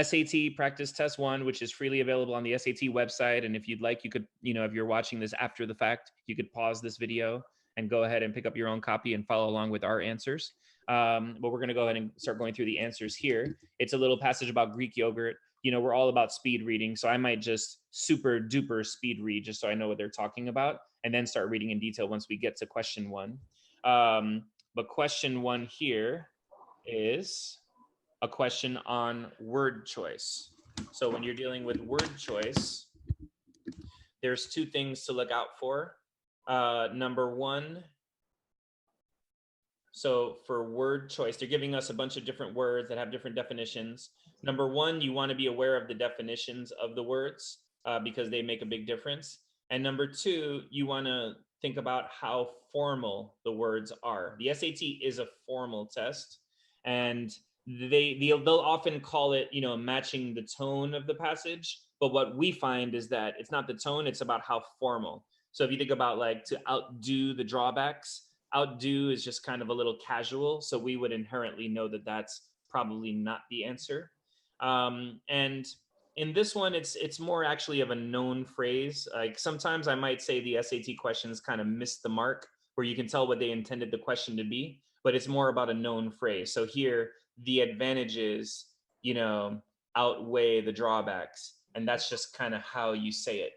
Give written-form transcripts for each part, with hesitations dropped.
SAT practice test 1, which is freely available on the SAT website. And if you'd like, you could, if you're watching this after the fact, you could pause this video and go ahead and pick up your own copy and follow along with our answers. But we're going to go ahead and start going through the answers here. It's a little passage about Greek yogurt. We're all about speed reading, so I might just super duper speed read just so I know what they're talking about, and then start reading in detail once we get to question 1. But question 1 here is a question on word choice. So when you're dealing with word choice, there's 2 things to look out for. Number 1, so for word choice, they're giving us a bunch of different words that have different definitions. Number 1, you want to be aware of the definitions of the words because they make a big difference. And number 2, you want to think about how formal the words are. The SAT is a formal test, and they'll often call it, matching the tone of the passage. But what we find is that it's not the tone, it's about how formal. So if you think about like to outdo the drawbacks, outdo is just kind of a little casual. So we would inherently know that that's probably not the answer. And in this one, it's more actually of a known phrase. Like sometimes I might say the SAT questions kind of missed the mark where you can tell what they intended the question to be, but it's more about a known phrase. So here, the advantages, outweigh the drawbacks. And that's just kind of how you say it,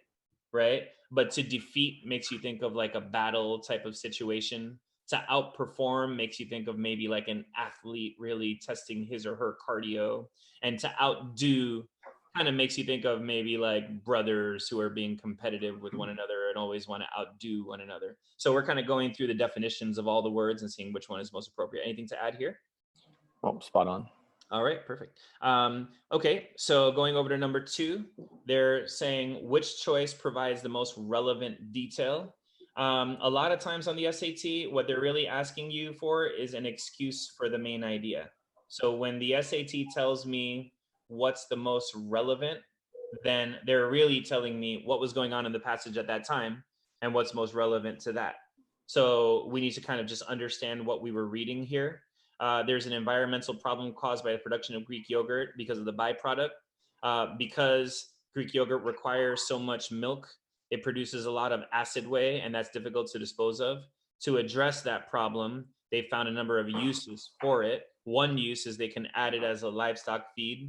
right? But to defeat makes you think of like a battle type of situation. To outperform makes you think of maybe like an athlete really testing his or her cardio. And to outdo kind of makes you think of maybe like brothers who are being competitive with one another and always want to outdo one another. So we're kind of going through the definitions of all the words and seeing which one is most appropriate. Anything to add here? Well, spot on. All right, perfect. Okay, so going over to number 2, they're saying which choice provides the most relevant detail. A lot of times on the SAT, what they're really asking you for is an excuse for the main idea. So when the SAT tells me what's the most relevant, then they're really telling me what was going on in the passage at that time and what's most relevant to that. So we need to kind of just understand what we were reading here. There's an environmental problem caused by the production of Greek yogurt because of the byproduct. Because Greek yogurt requires so much milk, it produces a lot of acid whey, and that's difficult to dispose of. To address that problem, they found a number of uses for it. One use is they can add it as a livestock feed.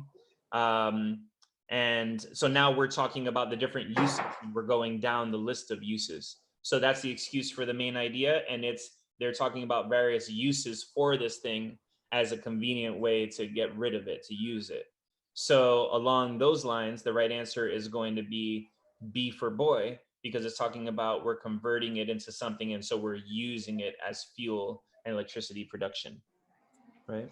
And so now we're talking about the different uses. We're going down the list of uses. So that's the excuse for the main idea, and they're talking about various uses for this thing as a convenient way to get rid of it, to use it. So along those lines, the right answer is going to be B for boy, because it's talking about we're converting it into something, and so we're using it as fuel and electricity production, right?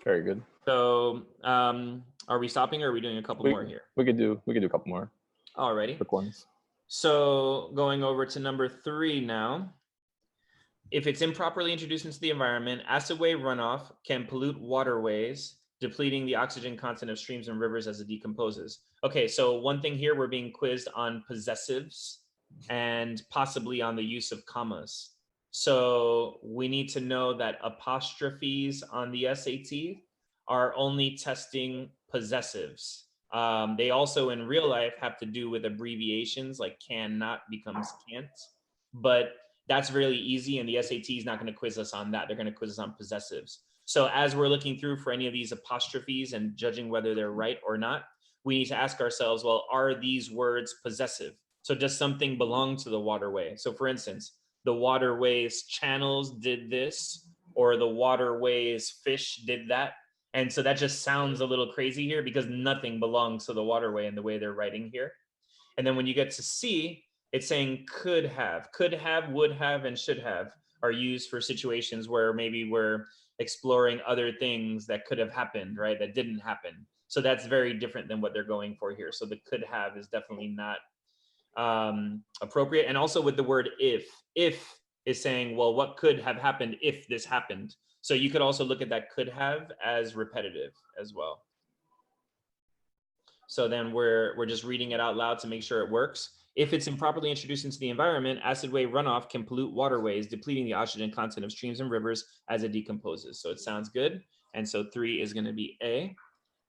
Very good. So are we stopping or are we doing a couple more here? We could do a couple more. Alrighty. Quick ones. So going over to number 3 now. If it's improperly introduced into the environment, acid wave runoff can pollute waterways, depleting the oxygen content of streams and rivers as it decomposes. Okay, so one thing here, we're being quizzed on possessives and possibly on the use of commas. So we need to know that apostrophes on the SAT are only testing possessives. They also in real life have to do with abbreviations, like cannot becomes can't. But that's really easy, and the SAT is not going to quiz us on that. They're going to quiz us on possessives. So as we're looking through for any of these apostrophes and judging whether they're right or not, we need to ask ourselves, well, are these words possessive? So does something belong to the waterway? So for instance, the waterway's channels did this, or the waterway's fish did that. And so that just sounds a little crazy here because nothing belongs to the waterway in the way they're writing here. And then when you get to C, it's saying could have, would have, and should have are used for situations where maybe we're exploring other things that could have happened, right? That didn't happen. So that's very different than what they're going for here. So the could have is definitely not appropriate. And also with the word if is saying, well, what could have happened if this happened? So you could also look at that could have as repetitive as well. So then we're just reading it out loud to make sure it works. If it's improperly introduced into the environment, acid wave runoff can pollute waterways, depleting the oxygen content of streams and rivers as it decomposes. So it sounds good. And so 3 is going to be A.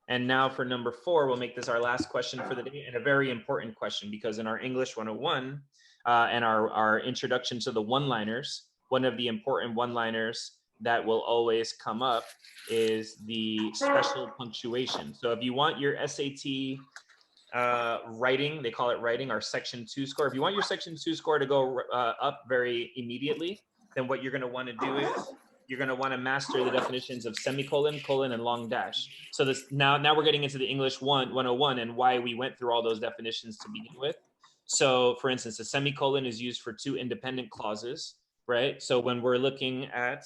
And now for number 4, we'll make this our last question for the day, and a very important question, because in our English 101 and our introduction to the one-liners, one of the important one-liners that will always come up is the special punctuation. So if you want your SAT writing, they call it writing, our section 2 score. If you want your section 2 score to go up very immediately, then what you're going to want to do is you're going to want to master the definitions of semicolon, colon, and long dash. So this now we're getting into the English 101 and why we went through all those definitions to begin with. So for instance, a semicolon is used for 2 independent clauses, right? So when we're looking at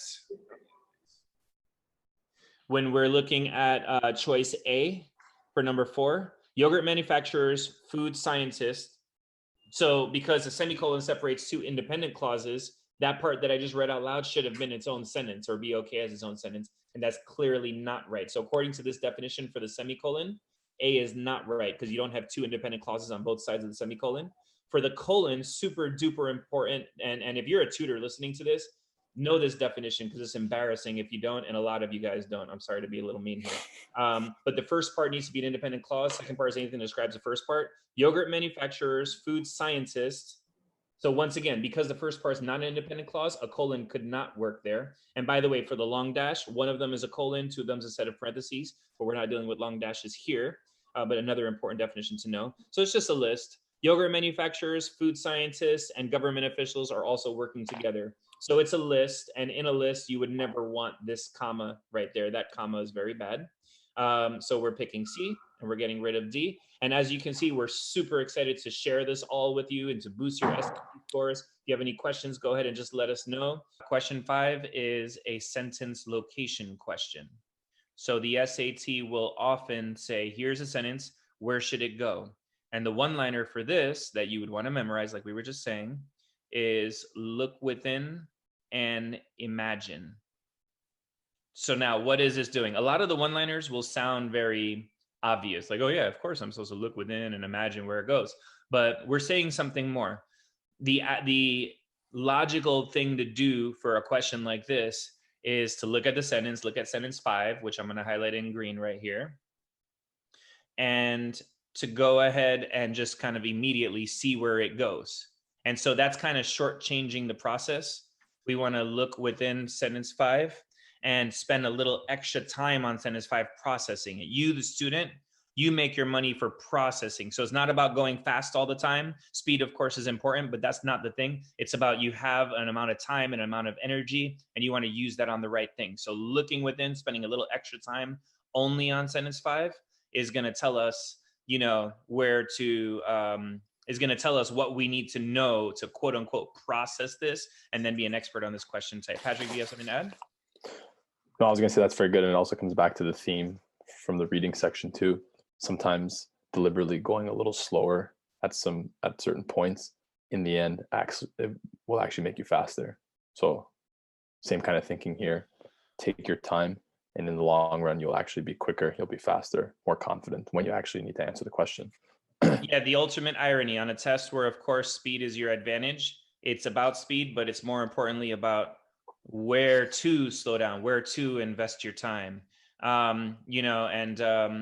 choice A for number 4, yogurt manufacturers, food scientists. So because a semicolon separates 2 independent clauses, that part that I just read out loud should have been its own sentence or be okay as its own sentence. And that's clearly not right. So according to this definition for the semicolon, A is not right because you don't have 2 independent clauses on both sides of the semicolon. For the colon, super duper important. And if you're a tutor listening to this, know this definition because it's embarrassing if you don't, and a lot of you guys don't. I'm sorry to be a little mean here. But the first part needs to be an independent clause. Second part is anything that describes the first part. Yogurt manufacturers, food scientists. So once again, because the first part is not an independent clause, a colon could not work there. And by the way, for the long dash, one of them is a colon, 2 of them is a set of parentheses, but we're not dealing with long dashes here, but another important definition to know. So it's just a list. Yogurt manufacturers, food scientists, and government officials are also working together. So it's a list, and in a list, you would never want this comma right there. That comma is very bad. So we're picking C, and we're getting rid of D. And as you can see, we're super excited to share this all with you and to boost your SAT scores. If you have any questions, go ahead and just let us know. Question 5 is a sentence location question. So the SAT will often say, here's a sentence, where should it go? And the one-liner for this that you would want to memorize, like we were just saying, is look within and imagine. So now what is this doing? A lot of the one-liners will sound very obvious, like, oh yeah, of course I'm supposed to look within and imagine where it goes. But we're saying something more. The logical thing to do for a question like this is to look at the sentence, look at sentence 5, which I'm going to highlight in green right here, and to go ahead and just kind of immediately see where it goes. And so that's kind of shortchanging the process. We want to look within sentence 5 and spend a little extra time on sentence 5 processing it. You, the student, you make your money for processing. So it's not about going fast all the time. Speed, of course, is important, but that's not the thing. It's about you have an amount of time and an amount of energy, and you want to use that on the right thing. So looking within, spending a little extra time only on sentence 5 is going to tell us, you know, where to, is going to tell us what we need to know to quote unquote process this and then be an expert on this question type. Patrick, do you have something to add? No, I was going to say that's very good. And it also comes back to the theme from the reading section too. Sometimes deliberately going a little slower at certain points in the end it will actually make you faster. So same kind of thinking here. Take your time, and in the long run, you'll actually be quicker. You'll be faster, more confident when you actually need to answer the question. Yeah, the ultimate irony on a test where, of course, speed is your advantage. It's about speed, but it's more importantly about where to slow down, where to invest your time. You know, and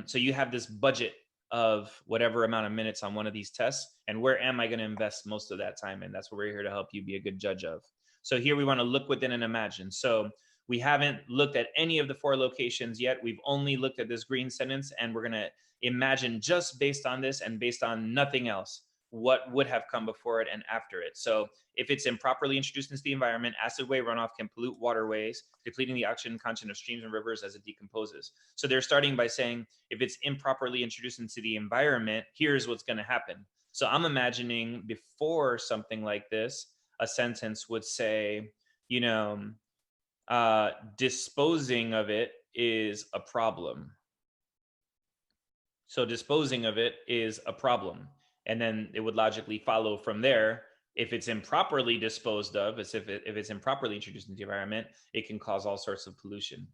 so you have this budget of whatever amount of minutes on one of these tests, and where am I going to invest most of that time in? That's what we're here to help you be a good judge of. So here we want to look within and imagine. So we haven't looked at any of the 4 locations yet. We've only looked at this green sentence, and we're going to imagine just based on this and based on nothing else, what would have come before it and after it. So if it's improperly introduced into the environment, acid wave runoff can pollute waterways, depleting the oxygen content of streams and rivers as it decomposes. So they're starting by saying, if it's improperly introduced into the environment, here's what's going to happen. So I'm imagining before something like this, a sentence would say, you know, disposing of it is a problem. So disposing of it is a problem. And then it would logically follow from there. If it's improperly disposed of, as if it's improperly introduced into the environment, it can cause all sorts of pollution.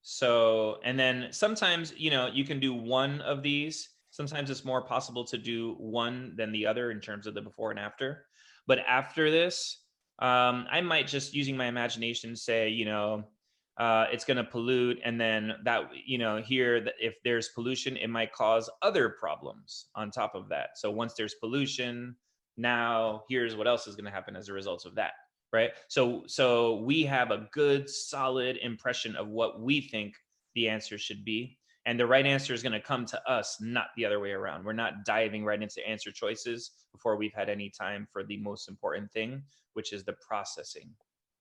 So, and then sometimes, you know, you can do one of these. Sometimes it's more possible to do one than the other in terms of the before and after. But after this, I might just, using my imagination, say, you know, it's going to pollute. And then that, here, if there's pollution, it might cause other problems on top of that. So once there's pollution, now here's what else is going to happen as a result of that, right? So we have a good, solid impression of what we think the answer should be. And the right answer is going to come to us, not the other way around. We're not diving right into answer choices before we've had any time for the most important thing, which is the processing.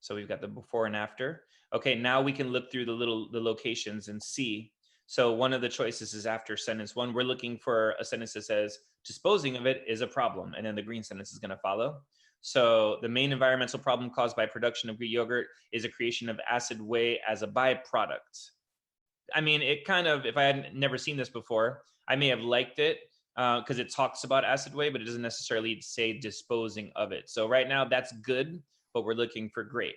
So we've got the before and after. Okay, now we can look through the locations and see. So one of the choices is after sentence one. We're looking for a sentence that says, disposing of it is a problem. And then the green sentence is going to follow. So the main environmental problem caused by production of Greek yogurt is a creation of acid whey as a byproduct. I mean, it kind of, if I had never seen this before, I may have liked it because it talks about acid whey, but it doesn't necessarily say disposing of it. So right now that's good, but we're looking for great.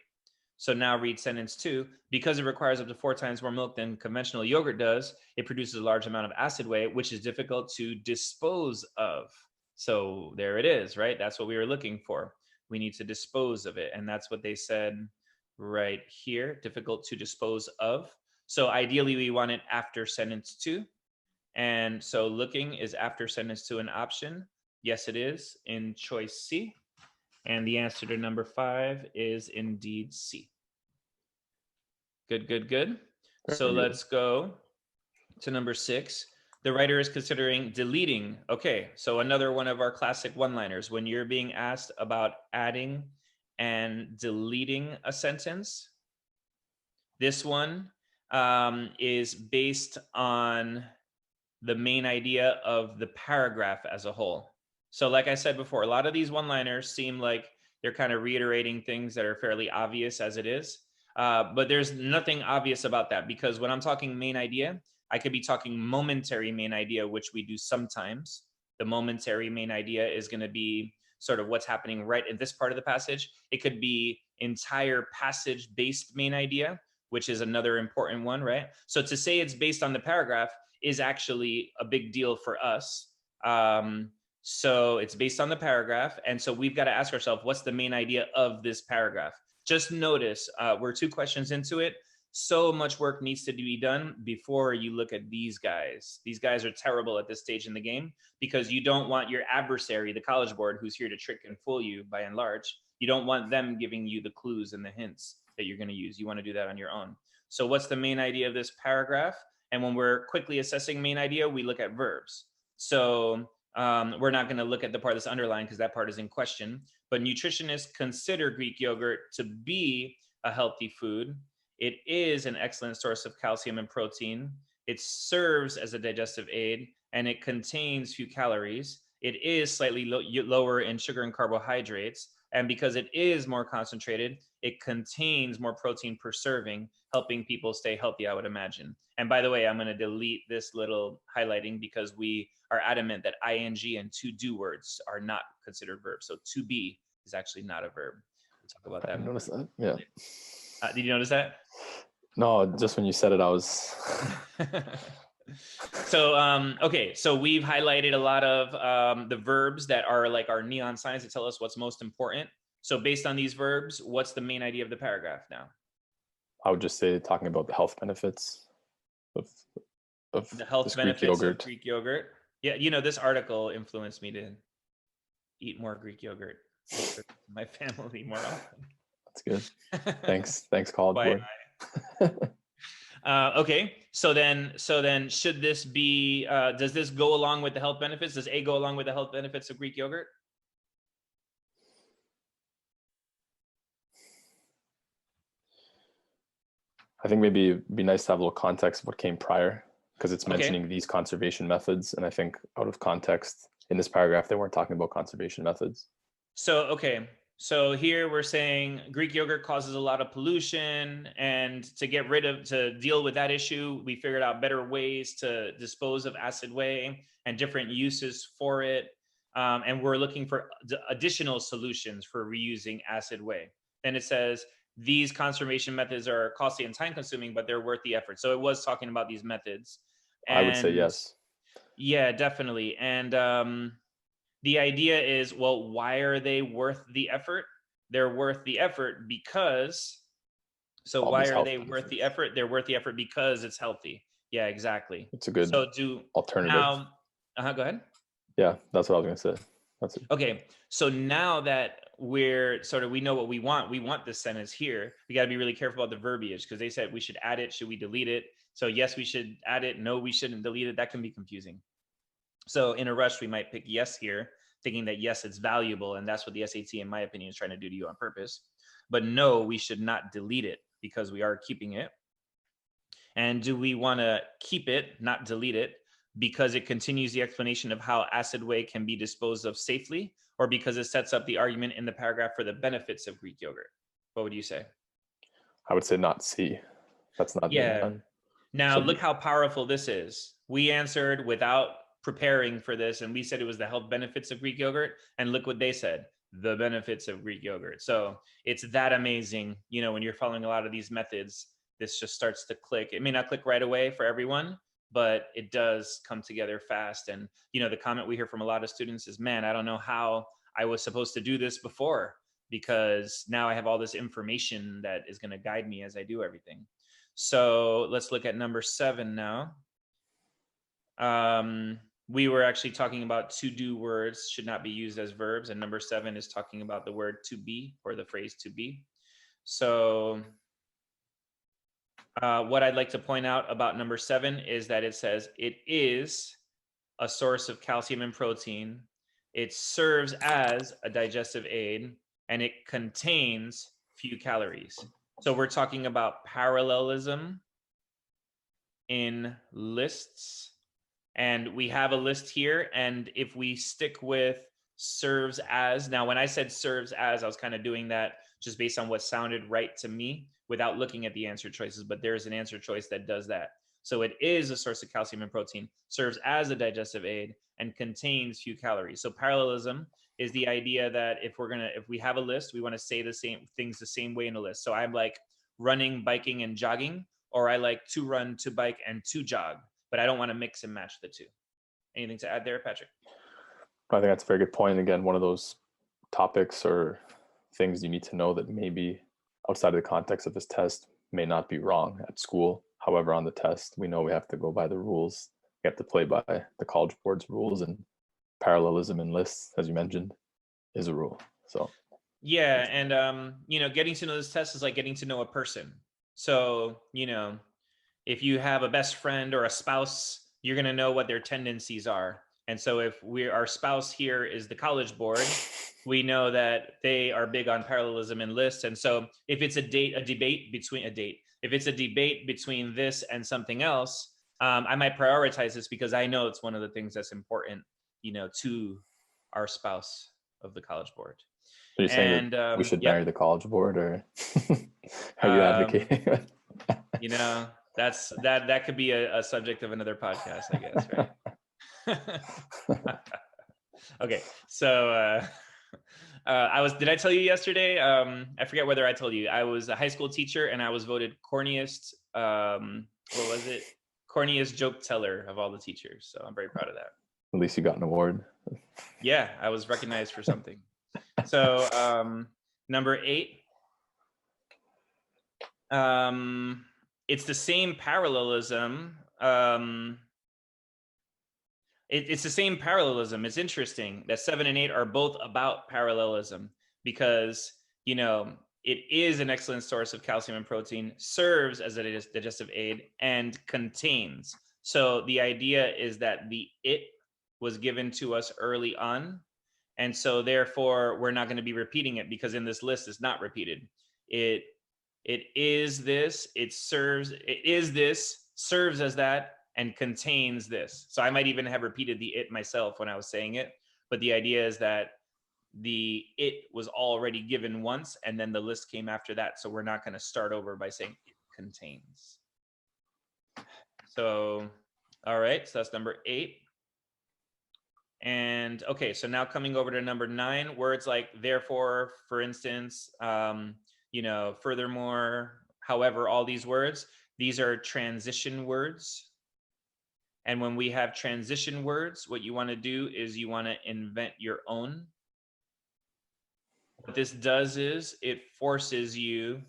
So now read sentence two. Because it requires up to 4 times more milk than conventional yogurt does, it produces a large amount of acid whey, which is difficult to dispose of. So there it is, right? That's what we were looking for. We need to dispose of it. And that's what they said right here, difficult to dispose of. So ideally we want it after sentence 2. And so looking, is after sentence 2 an option? Yes, it is in choice C. And the answer to number 5 is indeed C. Good, good, good. So let's go to number 6. The writer is considering deleting. Okay, so another one of our classic one-liners. When you're being asked about adding and deleting a sentence, this one is based on the main idea of the paragraph as a whole. So like I said before, a lot of these one-liners seem like they're kind of reiterating things that are fairly obvious as it is. But there's nothing obvious about that, because when I'm talking main idea, I could be talking momentary main idea, which we do sometimes. The momentary main idea is going to be sort of what's happening right in this part of the passage. It could be entire passage-based main idea, which is another important one, right? So to say it's based on the paragraph is actually a big deal for us. So it's based on the paragraph. And so we've got to ask ourselves, what's the main idea of this paragraph? Just notice, we're 2 questions into it. So much work needs to be done before you look at these guys. These guys are terrible at this stage in the game, because you don't want your adversary, the College Board, who's here to trick and fool you by and large. You don't want them giving you the clues and the hints that you're going to use. You want to do that on your own. So what's the main idea of this paragraph? And when we're quickly assessing main idea, we look at verbs. So we're not going to look at the part that's underlined because that part is in question. But nutritionists consider Greek yogurt to be a healthy food. It is an excellent source of calcium and protein. It serves as a digestive aid, and it contains few calories. It is slightly lower in sugar and carbohydrates. And because it is more concentrated, it contains more protein per serving, helping people stay healthy, I would imagine. And by the way, I'm going to delete this little highlighting because we are adamant that ing and to do words are not considered verbs. So to be is actually not a verb. We'll talk about that. I noticed that. Yeah. Did you notice that? No, just when you said it, I was. So, okay, so we've highlighted a lot of the verbs that are like our neon signs that tell us what's most important. So based on these verbs, what's the main idea of the paragraph now? I would just say talking about the health benefits of the health benefits of Greek yogurt. Yeah, this article influenced me to eat more Greek yogurt. My family more often. That's good. Thanks, College Board. Okay, so then should this be, does this go along with the health benefits? Does A go along with the health benefits of Greek yogurt? I think maybe it'd be nice to have a little context of what came prior, because it's mentioning these conservation methods. And I think out of context in this paragraph, they weren't talking about conservation methods. So, okay. So here we're saying Greek yogurt causes a lot of pollution, and to deal with that issue, we figured out better ways to dispose of acid whey and different uses for it. And we're looking for additional solutions for reusing acid whey. Then it says, these conservation methods are costly and time consuming, but they're worth the effort. So it was talking about these methods. And I would say yes. Yeah, definitely. And the idea is, well, why are they worth the effort? They're worth the effort because So all why these are health they worth the benefits. effort? They're worth the effort because it's healthy. Yeah, exactly. It's a good So do alternative. now, go ahead. Yeah, that's what I was gonna say. That's it. Okay, so now that we're sort of, we know what we want this sentence here, we got to be really careful about the verbiage, because they said we should add it, should we delete it? So yes, we should add it, no, we shouldn't delete it. That can be confusing. So in a rush, we might pick yes here, thinking that yes, it's valuable, and that's what the SAT, in my opinion, is trying to do to you on purpose. But no, we should not delete it because we are keeping it. And do we want to keep it, not delete it, because it continues the explanation of how acid whey can be disposed of safely, or because it sets up the argument in the paragraph for the benefits of Greek yogurt? What would you say? I would say not C. That's not being Yeah. done. Now, So look how powerful this is. We answered without preparing for this, and we said it was the health benefits of Greek yogurt. And look what they said, the benefits of Greek yogurt. So it's that amazing. You know, when you're following a lot of these methods, this just starts to click. It may not click right away for everyone, but it does come together fast. And, you know, the comment we hear from a lot of students is, man, I don't know how I was supposed to do this before, because now I have all this information that is going to guide me as I do everything. So let's look at number 7 now. We were actually talking about to-do words should not be used as verbs, and number 7 is talking about the word to be, or the phrase to be. So what I'd like to point out about number 7 is that it says it is a source of calcium and protein. It serves as a digestive aid, and it contains few calories. So we're talking about parallelism in lists, and we have a list here. And if we stick with serves as, now when I said serves as, I was kind of doing that just based on what sounded right to me without looking at the answer choices, but there's an answer choice that does that. So it is a source of calcium and protein, serves as a digestive aid, and contains few calories. So parallelism is the idea that if we have a list, we want to say the same things the same way in a list. So I'm like running, biking, and jogging, or I like to run, to bike, and to jog, but I don't want to mix and match the two. Anything to add there, Patrick? I think that's a very good point. Again, one of those topics or things you need to know that maybe outside of the context of this test may not be wrong at school. However, on the test, we know we have to go by the rules. We have to play by the College Board's rules, and parallelism in lists, as you mentioned, is a rule. So yeah, and you know, getting to know this test is like getting to know a person. So, you know, if you have a best friend or a spouse, you're going to know what their tendencies are. And so if our spouse here is the College Board, we know that they are big on parallelism in lists. And so if it's if it's a debate between this and something else, I might prioritize this because I know it's one of the things that's important, you know, to our spouse of the College Board. are you saying that we should marry the College Board, or are you advocating? You know, that could be a subject of another podcast, I guess, right? Okay, so did I tell you yesterday? I forget whether I told you. I was a high school teacher, and I was voted corniest, what was it? Corniest joke teller of all the teachers. So I'm very proud of that. At least you got an award. Yeah, I was recognized for something. So number 8. It's the same parallelism. It's the same parallelism. It's interesting that 7 and 8 are both about parallelism because, you know, it is an excellent source of calcium and protein, serves as a digestive aid, and contains. So the idea is that the it was given to us early on. And so therefore, we're not going to be repeating it because in this list, it's not repeated. It is this, serves as that, and contains this. So I might even have repeated the it myself when I was saying it, but the idea is that the it was already given once and then the list came after that. So we're not going to start over by saying it contains. So, all right, so that's number 8. And okay, so now coming over to number 9, words like therefore, for instance, you know, furthermore, however, all these words, these are transition words. And when we have transition words, what you want to do is you want to invent your own. What this does is it forces you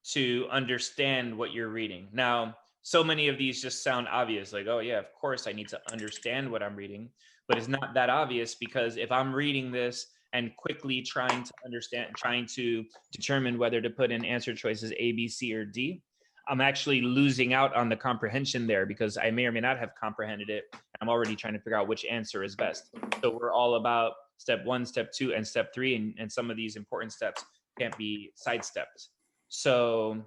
to understand what you're reading. Now, so many of these just sound obvious, like, oh yeah, of course I need to understand what I'm reading, but it's not that obvious, because if I'm reading this and quickly trying to understand, trying to determine whether to put in answer choices A, B, C, or D, I'm actually losing out on the comprehension there, because I may or may not have comprehended it. I'm already trying to figure out which answer is best. So we're all about step 1, step 2, and step 3, and some of these important steps can't be sidestepped. So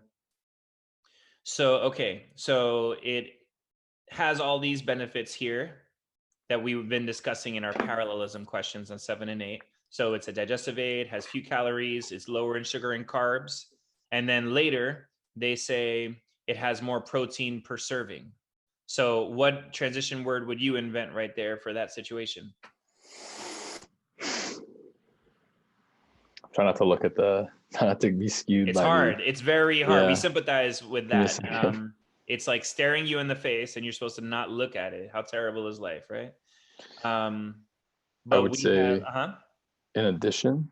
okay, so it has all these benefits here that we've been discussing in our parallelism questions on 7 and 8. So it's a digestive aid, has few calories, it's lower in sugar and carbs. And then later they say it has more protein per serving. So what transition word would you invent right there for that situation? Try not to look at try not to be skewed It's by hard. It's very hard. We Yeah. sympathize with Give me a that. second. It's like staring you in the face and you're supposed to not look at it. How terrible is life, right? I But would we have, say, in addition.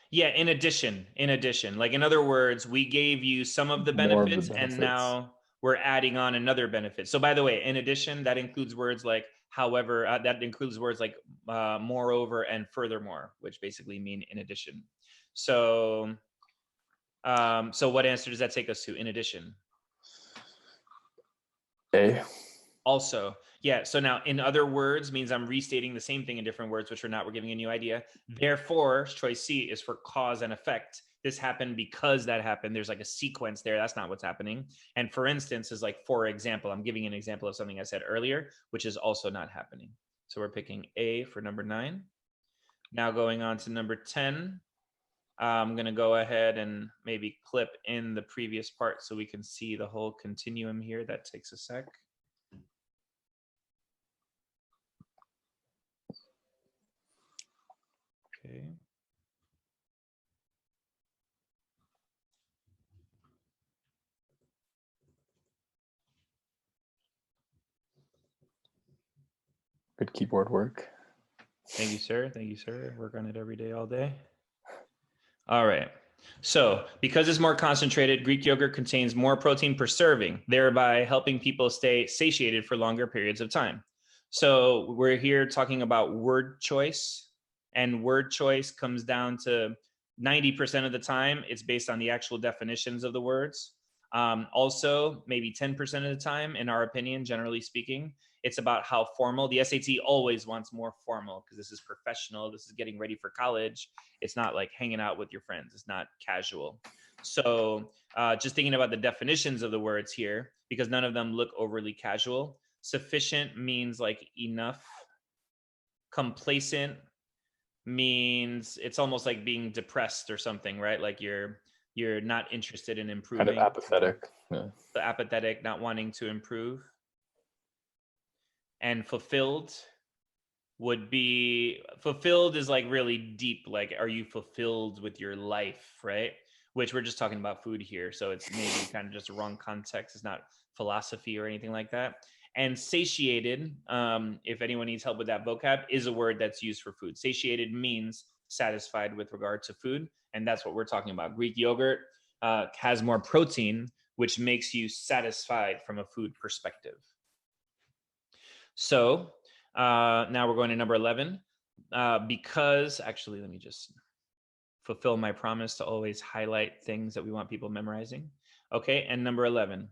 yeah, in addition, like in other words, we gave you some of the More of the benefits and benefits. now we're adding on another benefit. So by the way, in addition, that includes words like however, that includes words like moreover and furthermore, which basically mean in addition. So, so what answer does that take us to? In addition. A. Also, yeah. So now, in other words, means I'm restating the same thing in different words, which we're not. We're giving a new idea. Therefore, choice C is for cause and effect. This happened because that happened. There's like a sequence there. That's not what's happening. And for instance is like, for example, I'm giving an example of something I said earlier, which is also not happening. So we're picking A for number 9. Now going on to number 10. I'm going to go ahead and maybe clip in the previous part so we can see the whole continuum here. That takes a sec. Okay. Good keyboard work. Thank you, sir. Thank you, sir. Work on it every day, all day. All right. So because it's more concentrated, Greek yogurt contains more protein per serving, thereby helping people stay satiated for longer periods of time. So we're here talking about word choice, and word choice comes down to 90% of the time, it's based on the actual definitions of the words. Also, maybe 10% of the time, in our opinion, generally speaking, it's about how formal. The SAT always wants more formal because this is professional. This is getting ready for college. It's not like hanging out with your friends. It's not casual. So just thinking about the definitions of the words here, because none of them look overly casual. Sufficient means like enough. Complacent means it's almost like being depressed or something, right? Like you're not interested in improving. Kind of apathetic. Yeah. So apathetic, not wanting to improve. And fulfilled would be, fulfilled is like really deep. Like, are you fulfilled with your life, right? Which we're just talking about food here. So it's maybe kind of just a wrong context. It's not philosophy or anything like that. And satiated, if anyone needs help with that vocab, is a word that's used for food. Satiated means satisfied with regard to food. And that's what we're talking about. Greek yogurt has more protein, which makes you satisfied from a food perspective. So now we're going to number 11. Because, actually, let me just fulfill my promise to always highlight things that we want people memorizing. Okay, and number 11.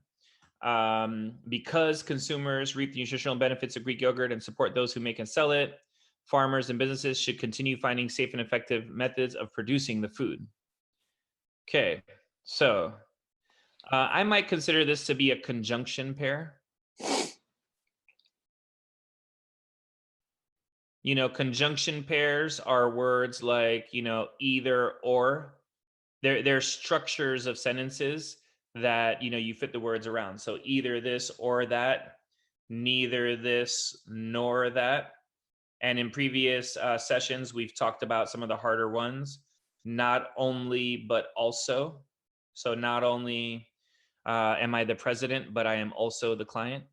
Because consumers reap the nutritional benefits of Greek yogurt and support those who make and sell it, farmers and businesses should continue finding safe and effective methods of producing the food. Okay, so I might consider this to be a conjunction pair. You know, conjunction pairs are words like, you know, either or. They're structures of sentences that, you know, you fit the words around. So either this or that, neither this nor that. And in previous sessions, we've talked about some of the harder ones. Not only, but also. So not only am I the president, but I am also the client.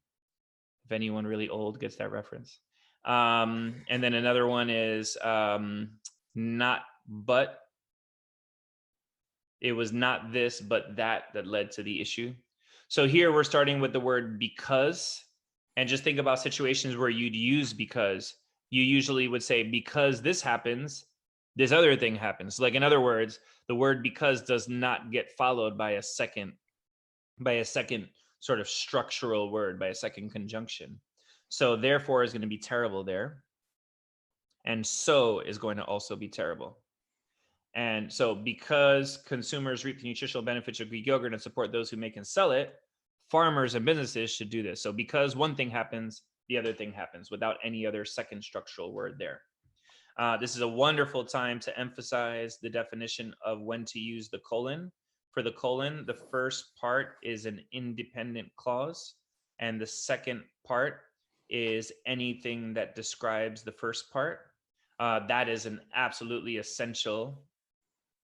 If anyone really old gets that reference. And then another one is not but. It was not this, but that led to the issue. So here we're starting with the word because, and just think about situations where you'd use because. You usually would say, because this happens, this other thing happens. Like in other words, the word because does not get followed by a second sort of structural word, by a second conjunction. So therefore is going to be terrible there. And so is going to also be terrible. And so because consumers reap the nutritional benefits of Greek yogurt and support those who make and sell it, farmers and businesses should do this. So because one thing happens, the other thing happens without any other second structural word there. This is a wonderful time to emphasize the definition of when to use the colon. For the colon, the first part is an independent clause, and the second part is anything that describes the first part. That is an absolutely essential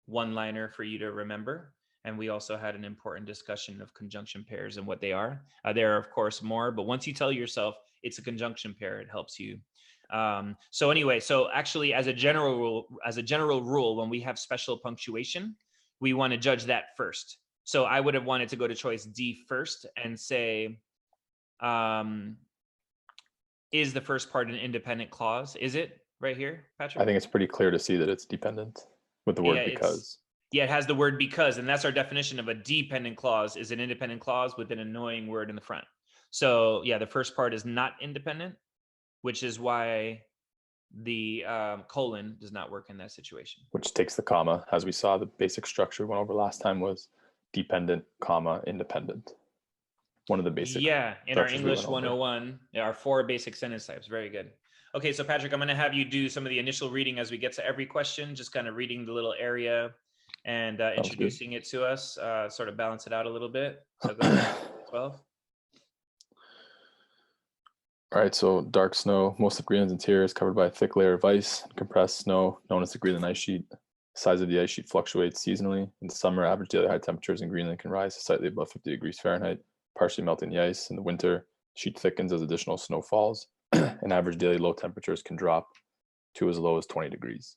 one-liner for you to remember. And we also had an important discussion of conjunction pairs and what they are. There are, of course, more, but once you tell yourself it's a conjunction pair, it helps you. So anyway, so actually as a general rule, when we have special punctuation, we want to judge that first. So I would have wanted to go to choice D first and say, is the first part an independent clause? Is it right here, Patrick? I think it's pretty clear to see that it's dependent with the word because. Yeah, it has the word because, and that's our definition of a dependent clause, is an independent clause with an annoying word in the front. So yeah, the first part is not independent, which is why the colon does not work in that situation. Which takes the comma. As we saw, the basic structure went over last time was dependent, comma, independent. One of the basic. Yeah, in our English 101, there are 4 basic sentence types. Very good. Okay, so Patrick, I'm going to have you do some of the initial reading as we get to every question, just kind of reading the little area and introducing it to us, sort of balance it out a little bit. So go ahead, 12. All right, so dark snow. Most of Greenland's interior is covered by a thick layer of ice. Compressed snow, known as the Greenland ice sheet. The size of the ice sheet fluctuates seasonally. In the summer, average daily high temperatures in Greenland can rise to slightly above 50 degrees Fahrenheit, partially melting the ice. In the winter, the sheet thickens as additional snow falls, and average daily low temperatures can drop to as low as 20 degrees.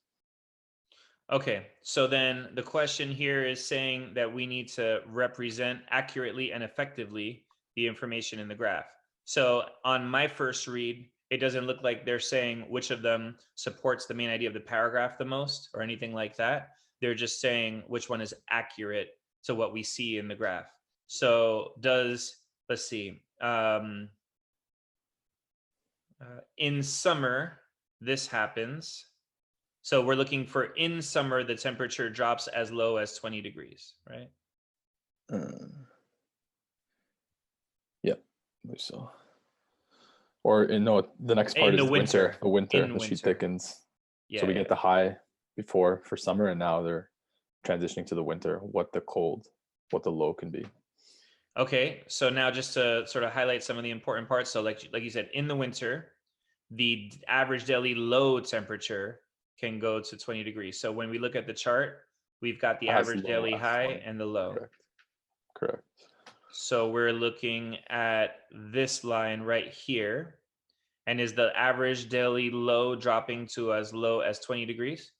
Okay, so then the question here is saying that we need to represent accurately and effectively the information in the graph. So on my first read, it doesn't look like they're saying which of them supports the main idea of the paragraph the most or anything like that. They're just saying which one is accurate to what we see in the graph. So let's see, in summer, this happens. So we're looking for in summer, the temperature drops as low as 20 degrees, right? Yep, I believe so. Or the next part is winter. The winter, the sheet thickens. Yeah, so we get the high before for summer, and now they're transitioning to the winter, what the low can be. Okay, so now just to sort of highlight some of the important parts. So like you said, in the winter, the average daily low temperature can go to 20 degrees. So when we look at the chart, we've got the average daily high and the low. Correct. So we're looking at this line right here. And is the average daily low dropping to as low as 20 degrees?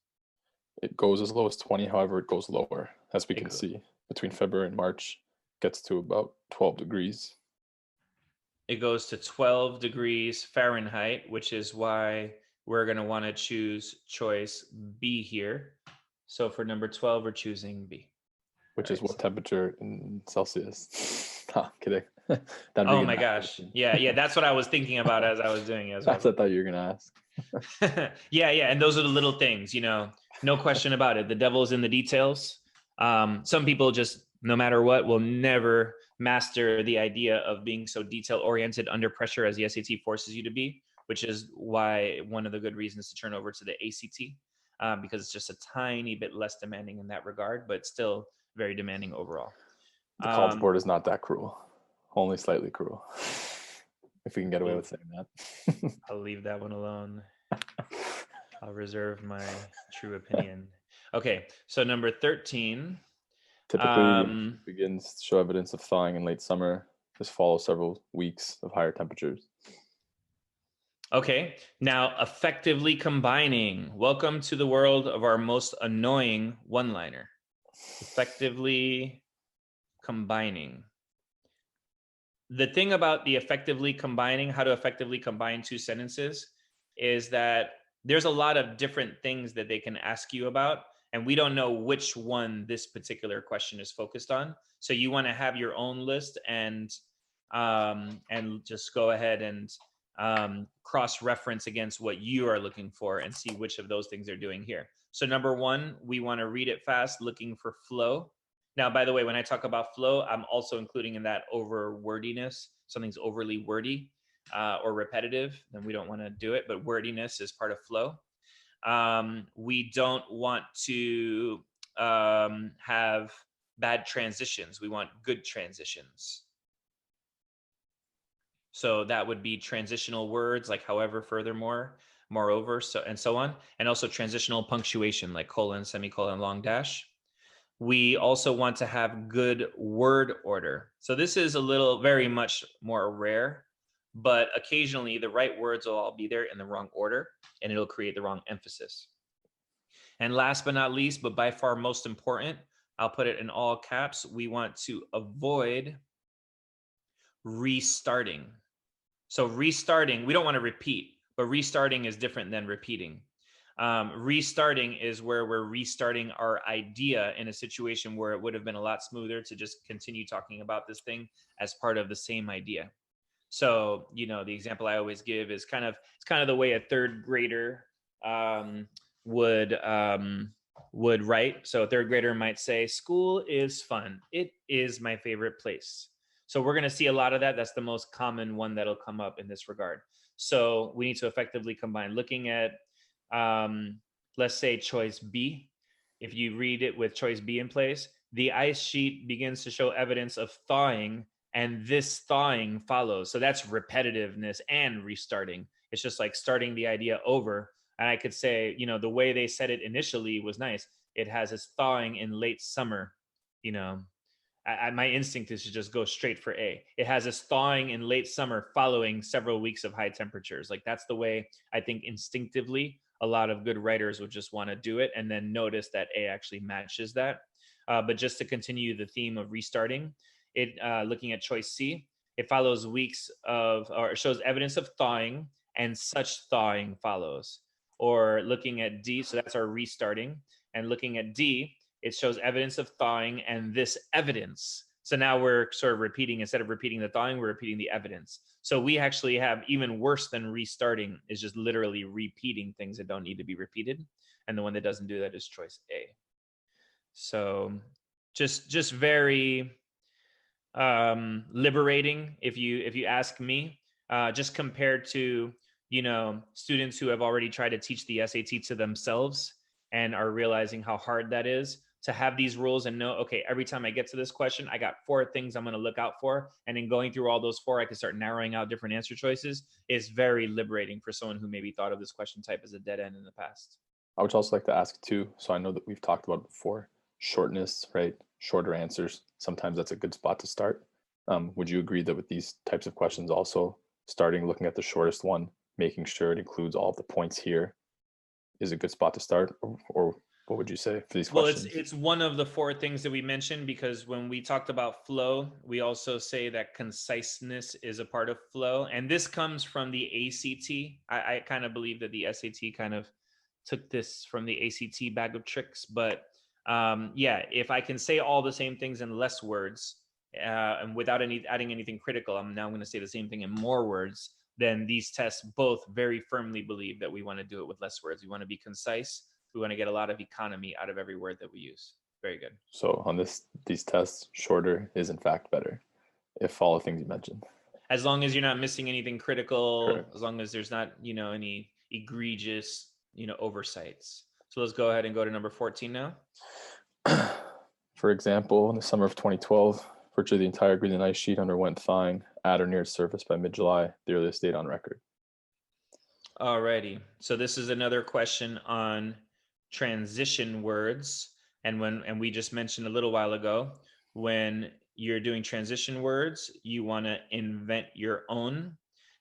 It goes as low as 20, however, it goes lower. As we can see, between February and March, gets to about 12 degrees. It goes to 12 degrees Fahrenheit, which is why we're going to want to choose choice B here. So for number 12, we're choosing B. Which is what temperature in Celsius? No, kidding. Oh my gosh. Yeah. That's what I was thinking about as I was doing it as well. That's what I thought you were going to ask. Yeah. And those are the little things, no question about it. The devil's in the details. Some people just, no matter what, will never master the idea of being so detail oriented under pressure as the SAT forces you to be, which is why one of the good reasons to turn over to the ACT, because it's just a tiny bit less demanding in that regard, but still very demanding overall. The College Board is not that cruel, only slightly cruel, if we can get away with saying that. I'll leave that one alone. I'll reserve my true opinion. Okay, so number 13. Typically begins to show evidence of thawing in late summer. This follows several weeks of higher temperatures. Okay, now effectively combining. Welcome to the world of our most annoying one-liner. Effectively combining. The thing about the effectively combining, how to effectively combine two sentences, is that there's a lot of different things that they can ask you about, and we don't know which one this particular question is focused on. So you want to have your own list and just go ahead and cross-reference against what you are looking for and see which of those things they're doing here. So number one, we want to read it fast, looking for flow. Now, by the way, when I talk about flow, I'm also including in that over wordiness. Something's overly wordy or repetitive, then we don't want to do it, but wordiness is part of flow. We don't want to have bad transitions. We want good transitions. So that would be transitional words like however, furthermore, moreover, so and so on. And also transitional punctuation like colon, semicolon, long dash. We also want to have good word order. So this is a little very much more rare, but occasionally the right words will all be there in the wrong order and it'll create the wrong emphasis. And last but not least, but by far most important, I'll put it in all caps, we want to avoid restarting. So restarting, we don't want to repeat, but restarting is different than repeating. Restarting is where we're restarting our idea in a situation where it would have been a lot smoother to just continue talking about this thing as part of the same idea. So, you know, the example I always give is kind of the way a third grader would write. So a third grader might say, "School is fun. It is my favorite place." So we're going to see a lot of that. That's the most common one that'll come up in this regard. So we need to effectively combine. Looking at, let's say, choice B. If you read it with choice B in place, the ice sheet begins to show evidence of thawing, and this thawing follows. So that's repetitiveness and restarting. It's just like starting the idea over. And I could say, you know, the way they said it initially was nice. It has its thawing in late summer, you know. My instinct is to just go straight for A. It has its thawing in late summer following several weeks of high temperatures. Like that's the way I think instinctively a lot of good writers would just want to do it, and then notice that A actually matches that. But just to continue the theme of restarting, it looking at choice C, it follows weeks of, or it shows evidence of thawing, and such thawing follows. Or looking at D, so that's our restarting, and looking at D, it shows evidence of thawing and this evidence. So now we're sort of repeating, instead of repeating the thawing, we're repeating the evidence. So we actually have even worse than restarting is just literally repeating things that don't need to be repeated. And the one that doesn't do that is choice A. So just very liberating, if you ask me, just compared to, you know, students who have already tried to teach the SAT to themselves and are realizing how hard that is, to have these rules and know, okay, every time I get to this question, I got 4 things I'm going to look out for. And in going through all those 4, I can start narrowing out different answer choices. Is very liberating for someone who maybe thought of this question type as a dead end in the past. I would also like to ask too, so I know that we've talked about it before, shortness, right? Shorter answers. Sometimes that's a good spot to start. Would you agree that with these types of questions also, starting looking at the shortest one, making sure it includes all of the points here is a good spot to start? Or what would you say for these questions? Well, it's one of the 4 things that we mentioned, because when we talked about flow, we also say that conciseness is a part of flow. And this comes from the ACT. I kind of believe that the SAT kind of took this from the ACT bag of tricks. But yeah, if I can say all the same things in less words and without adding anything critical, I'm now going to say the same thing in more words, then these tests both very firmly believe that we want to do it with less words. We want to be concise. We want to get a lot of economy out of every word that we use. Very good. So on these tests, shorter is in fact better, if all the things you mentioned. As long as you're not missing anything critical, Correct. as long as there's not, you know, any egregious, you know, oversights. So let's go ahead and go to number 14 now. For example, in the summer of 2012, virtually the entire Greenland ice sheet underwent thawing at or near its surface by mid-July, the earliest date on record. Alrighty. So this is another question on transition words. And we just mentioned a little while ago, when you're doing transition words, you want to invent your own.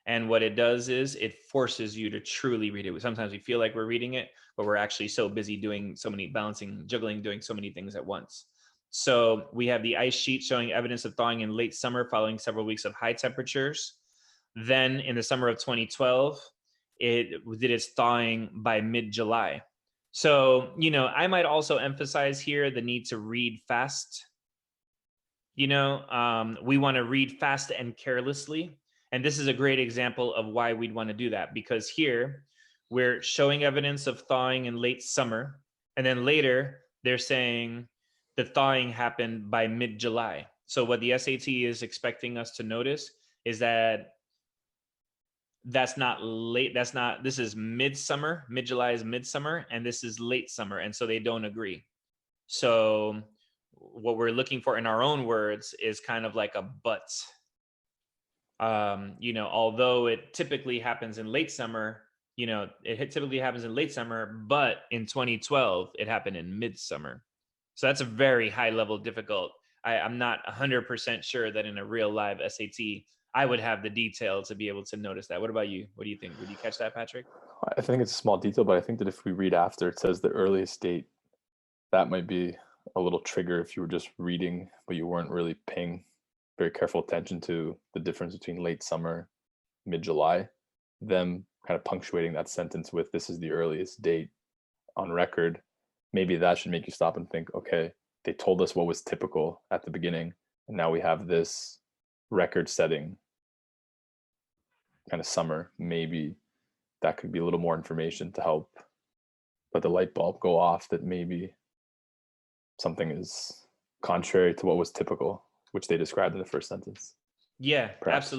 And what it does is it forces you to truly read it. Sometimes we feel like we're reading it, but we're actually so busy doing so many balancing, juggling, doing so many things at once. So we have the ice sheet showing evidence of thawing in late summer following several weeks of high temperatures. Then in the summer of 2012, it did its thawing by mid-July. So, I might also emphasize here the need to read fast. We want to read fast and carelessly. And this is a great example of why we'd want to do that, because here we're showing evidence of thawing in late summer. And then later they're saying the thawing happened by mid-July. So what the SAT is expecting us to notice is that that's not late. This is midsummer. Mid-July is midsummer, and this is late summer. And so they don't agree. So what we're looking for in our own words is kind of like a but. Although it typically happens in late summer, it typically happens in late summer, but in 2012, it happened in midsummer. So that's a very high level difficult. I'm not 100% sure that in a real live SAT, I would have the detail to be able to notice that. What about you? What do you think? Would you catch that, Patrick? I think it's a small detail, but I think that if we read after it says the earliest date, that might be a little trigger if you were just reading, but you weren't really paying very careful attention to the difference between late summer, mid-July, them kind of punctuating that sentence with this is the earliest date on record. Maybe that should make you stop and think, okay, they told us what was typical at the beginning, and now we have this record setting kind of summer. Maybe that could be a little more information to help let the light bulb go off that maybe something is contrary to what was typical, which they described in the first sentence. Yeah, Perhaps.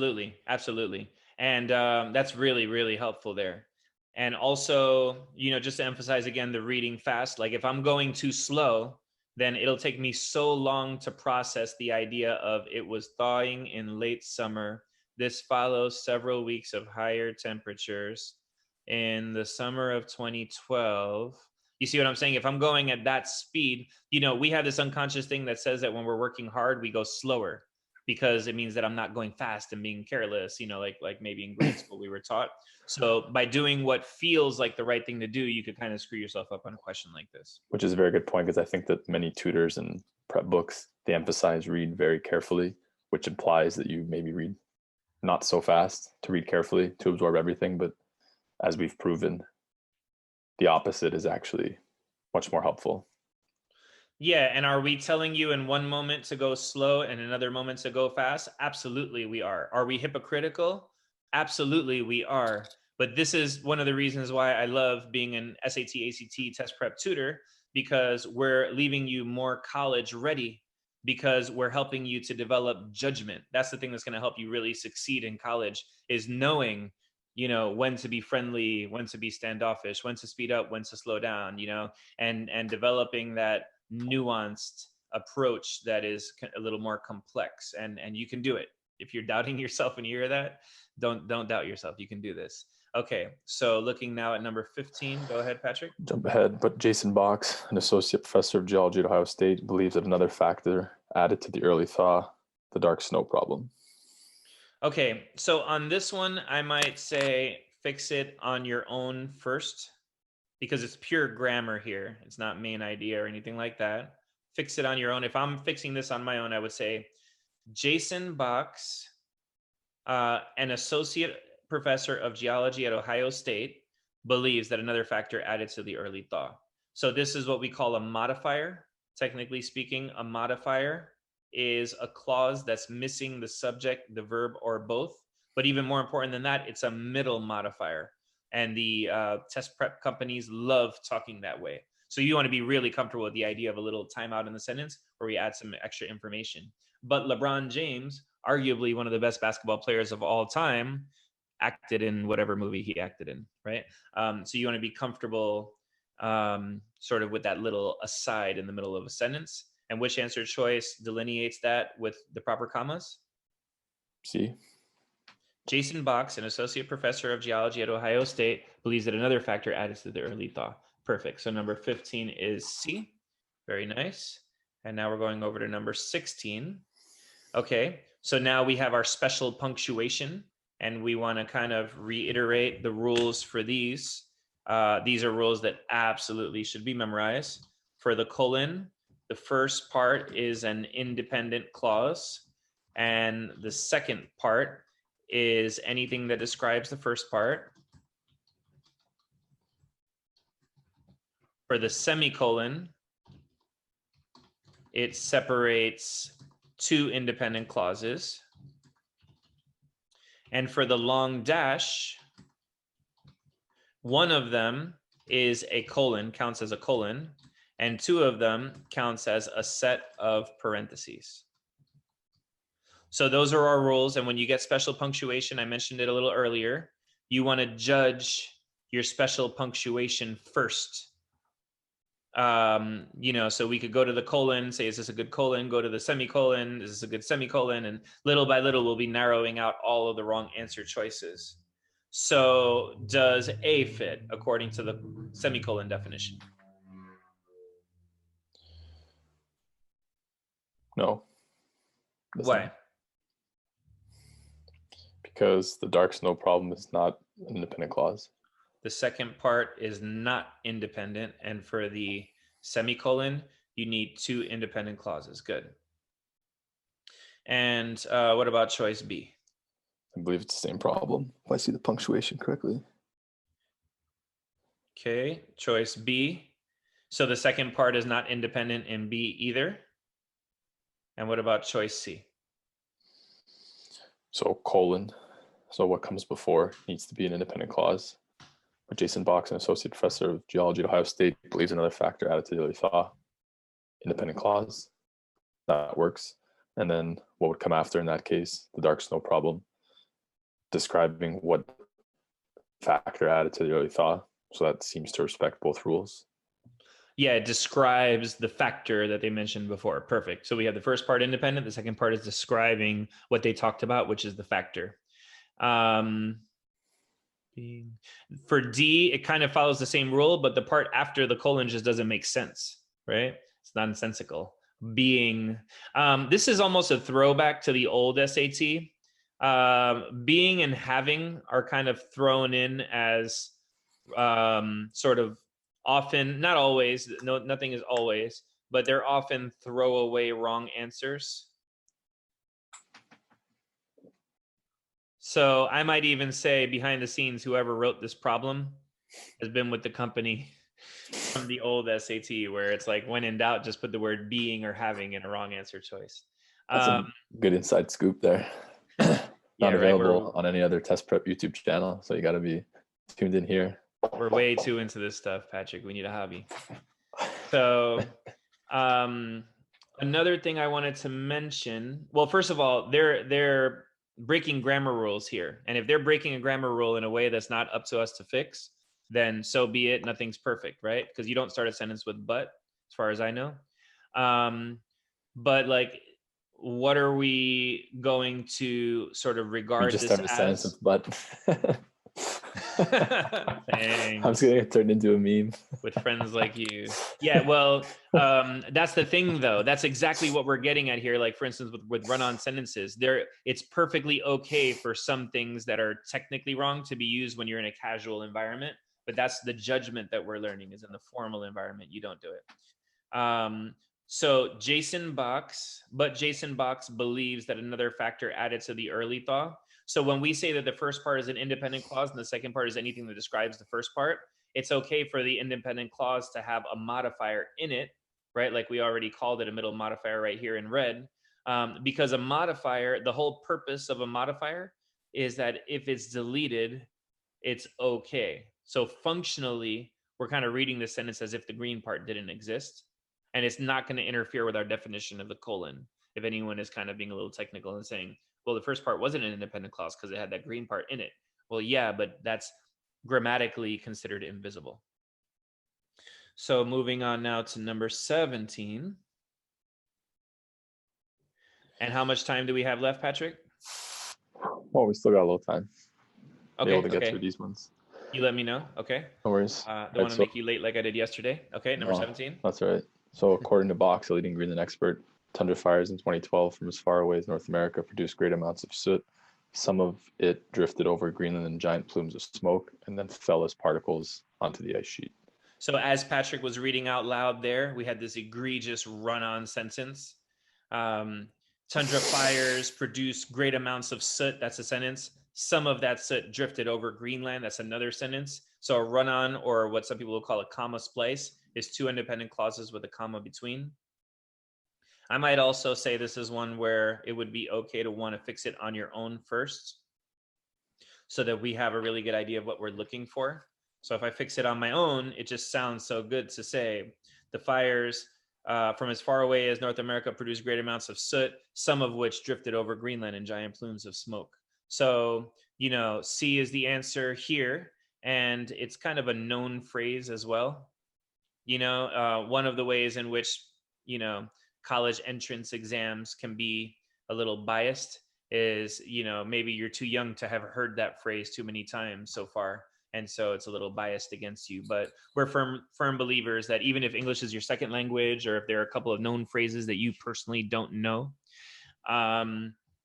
absolutely. And that's really, really helpful there. And also, just to emphasize again, the reading fast, like if I'm going too slow, then it'll take me so long to process the idea of it was thawing in late summer. This follows several weeks of higher temperatures in the summer of 2012. You see what I'm saying? If I'm going at that speed, we have this unconscious thing that says that when we're working hard, we go slower because it means that I'm not going fast and being careless, like maybe in grade school we were taught. So by doing what feels like the right thing to do, you could kind of screw yourself up on a question like this. Which is a very good point, because I think that many tutors and prep books, they emphasize read very carefully, which implies that you maybe read not so fast, to read carefully, to absorb everything. But as we've proven, the opposite is actually much more helpful. Yeah, and are we telling you in one moment to go slow and another moment to go fast? Absolutely we are. Are we hypocritical? Absolutely we are. But this is one of the reasons why I love being an SAT, ACT test prep tutor, because we're leaving you more college ready, because we're helping you to develop judgment. That's the thing that's going to help you really succeed in college, is knowing when to be friendly, when to be standoffish, when to speed up, when to slow down, and developing that nuanced approach that is a little more complex, and you can do it. If you're doubting yourself and you hear that, don't doubt yourself. You can do this. Okay, so looking now at number 15, go ahead, Patrick. Jump ahead, but Jason Box, an associate professor of geology at Ohio State, believes that another factor added to the early thaw, the dark snow problem. Okay, so on this one, I might say fix it on your own first, because it's pure grammar here. It's not main idea or anything like that. Fix it on your own. If I'm fixing this on my own, I would say Jason Box, an associate professor of geology at Ohio State, believes that another factor added to the early thaw. So this is what we call a modifier. Technically speaking, a modifier is a clause that's missing the subject, the verb, or both. But even more important than that, it's a middle modifier. And the test prep companies love talking that way. So you want to be really comfortable with the idea of a little timeout in the sentence where we add some extra information. But LeBron James, arguably one of the best basketball players of all time, acted in whatever movie he acted in, right? So you want to be comfortable sort of with that little aside in the middle of a sentence. And which answer choice delineates that with the proper commas? See? Jason Box, an associate professor of geology at Ohio State, believes that another factor added to the early thaw. Perfect. So number 15 is C. Very nice. And now we're going over to number 16. Okay, so now we have our special punctuation. And we want to kind of reiterate the rules for these. These are rules that absolutely should be memorized. For the colon, the first part is an independent clause, and the second part is anything that describes the first part. For the semicolon, it separates two independent clauses. And for the long dash, one of them is a colon, counts as a colon, and two of them counts as a set of parentheses. So those are our rules. And when you get special punctuation, I mentioned it a little earlier, you want to judge your special punctuation first. So we could go to the colon, say, is this a good colon? Go to the semicolon, is this a good semicolon? And little by little, we'll be narrowing out all of the wrong answer choices. So does A fit according to the semicolon definition? No. Why? Because the dark snow problem is not an independent clause. The second part is not independent. And for the semicolon, you need two independent clauses. Good. And what about choice B? I believe it's the same problem, if I see the punctuation correctly. Okay, choice B. So the second part is not independent in B either. And what about choice C? So colon, so what comes before needs to be an independent clause. But Jason Box, an associate professor of geology at Ohio State, believes another factor added to the early thaw. Independent clause, that works. And then what would come after in that case? The dark snow problem, describing what factor added to the early thaw. So that seems to respect both rules. Yeah, it describes the factor that they mentioned before. Perfect. So we have the first part independent. The second part is describing what they talked about, which is the factor. For D, it kind of follows the same rule, but the part after the colon just doesn't make sense, right? It's nonsensical. Being, this is almost a throwback to the old SAT. Being and having are kind of thrown in as sort of often, not always, no, nothing is always, but they're often throwaway wrong answers. So I might even say behind the scenes, whoever wrote this problem has been with the company from the old SAT, where it's like, when in doubt, just put the word being or having in a wrong answer choice. That's a good inside scoop there. Not available on any other test prep YouTube channel, so you got to be tuned in here. We're way too into this stuff, Patrick. We need a hobby. So another thing I wanted to mention, well, first of all, they're breaking grammar rules here. And if they're breaking a grammar rule in a way that's not up to us to fix, then so be it. Nothing's perfect, right? Because you don't start a sentence with but, as far as I know. But like, what are we going to sort of regard this as? We just have a sentence with but. I'm just gonna get turned into a meme with friends like you. Yeah, well, that's the thing, though. That's exactly what we're getting at here. Like, for instance, with run-on sentences, it's perfectly okay for some things that are technically wrong to be used when you're in a casual environment. But that's the judgment that we're learning is in the formal environment. You don't do it. So Jason Box believes that another factor added to the early thaw. So when we say that the first part is an independent clause and the second part is anything that describes the first part, it's okay for the independent clause to have a modifier in it, right? Like we already called it a middle modifier right here in red, because a modifier, the whole purpose of a modifier is that if it's deleted, it's okay. So functionally, we're kind of reading this sentence as if the green part didn't exist, and it's not going to interfere with our definition of the colon. If anyone is kind of being a little technical and saying, well, the first part wasn't an independent clause because it had that green part in it. Well, yeah, but that's grammatically considered invisible. So moving on now to number 17. And how much time do we have left, Patrick? Well, we still got a little time. Okay, able to get through these ones. You let me know, okay? No worries. Don't want to make you late like I did yesterday. Okay, number 17. That's all right. So according to Box, a leading Greenland expert, tundra fires in 2012 from as far away as North America produced great amounts of soot, Some of it drifted over Greenland in giant plumes of smoke and then fell as particles onto the ice sheet. So as Patrick was reading out loud there, we had this egregious run-on sentence. Tundra fires produce great amounts of soot. That's a sentence. Some of that soot drifted over Greenland. That's another sentence. So a run-on, or what some people will call a comma splice, is two independent clauses with a comma between. I might also say this is one where it would be okay to want to fix it on your own first, so that we have a really good idea of what we're looking for. So if I fix it on my own, it just sounds so good to say the fires from as far away as North America produced great amounts of soot, some of which drifted over Greenland in giant plumes of smoke. So, you know, C is the answer here. And it's kind of a known phrase as well. You know, one of the ways in which, you know, college entrance exams can be a little biased is, you know, maybe you're too young to have heard that phrase too many times so far. And so it's a little biased against you. But we're firm believers that even if English is your second language, or if there are a couple of known phrases that you personally don't know,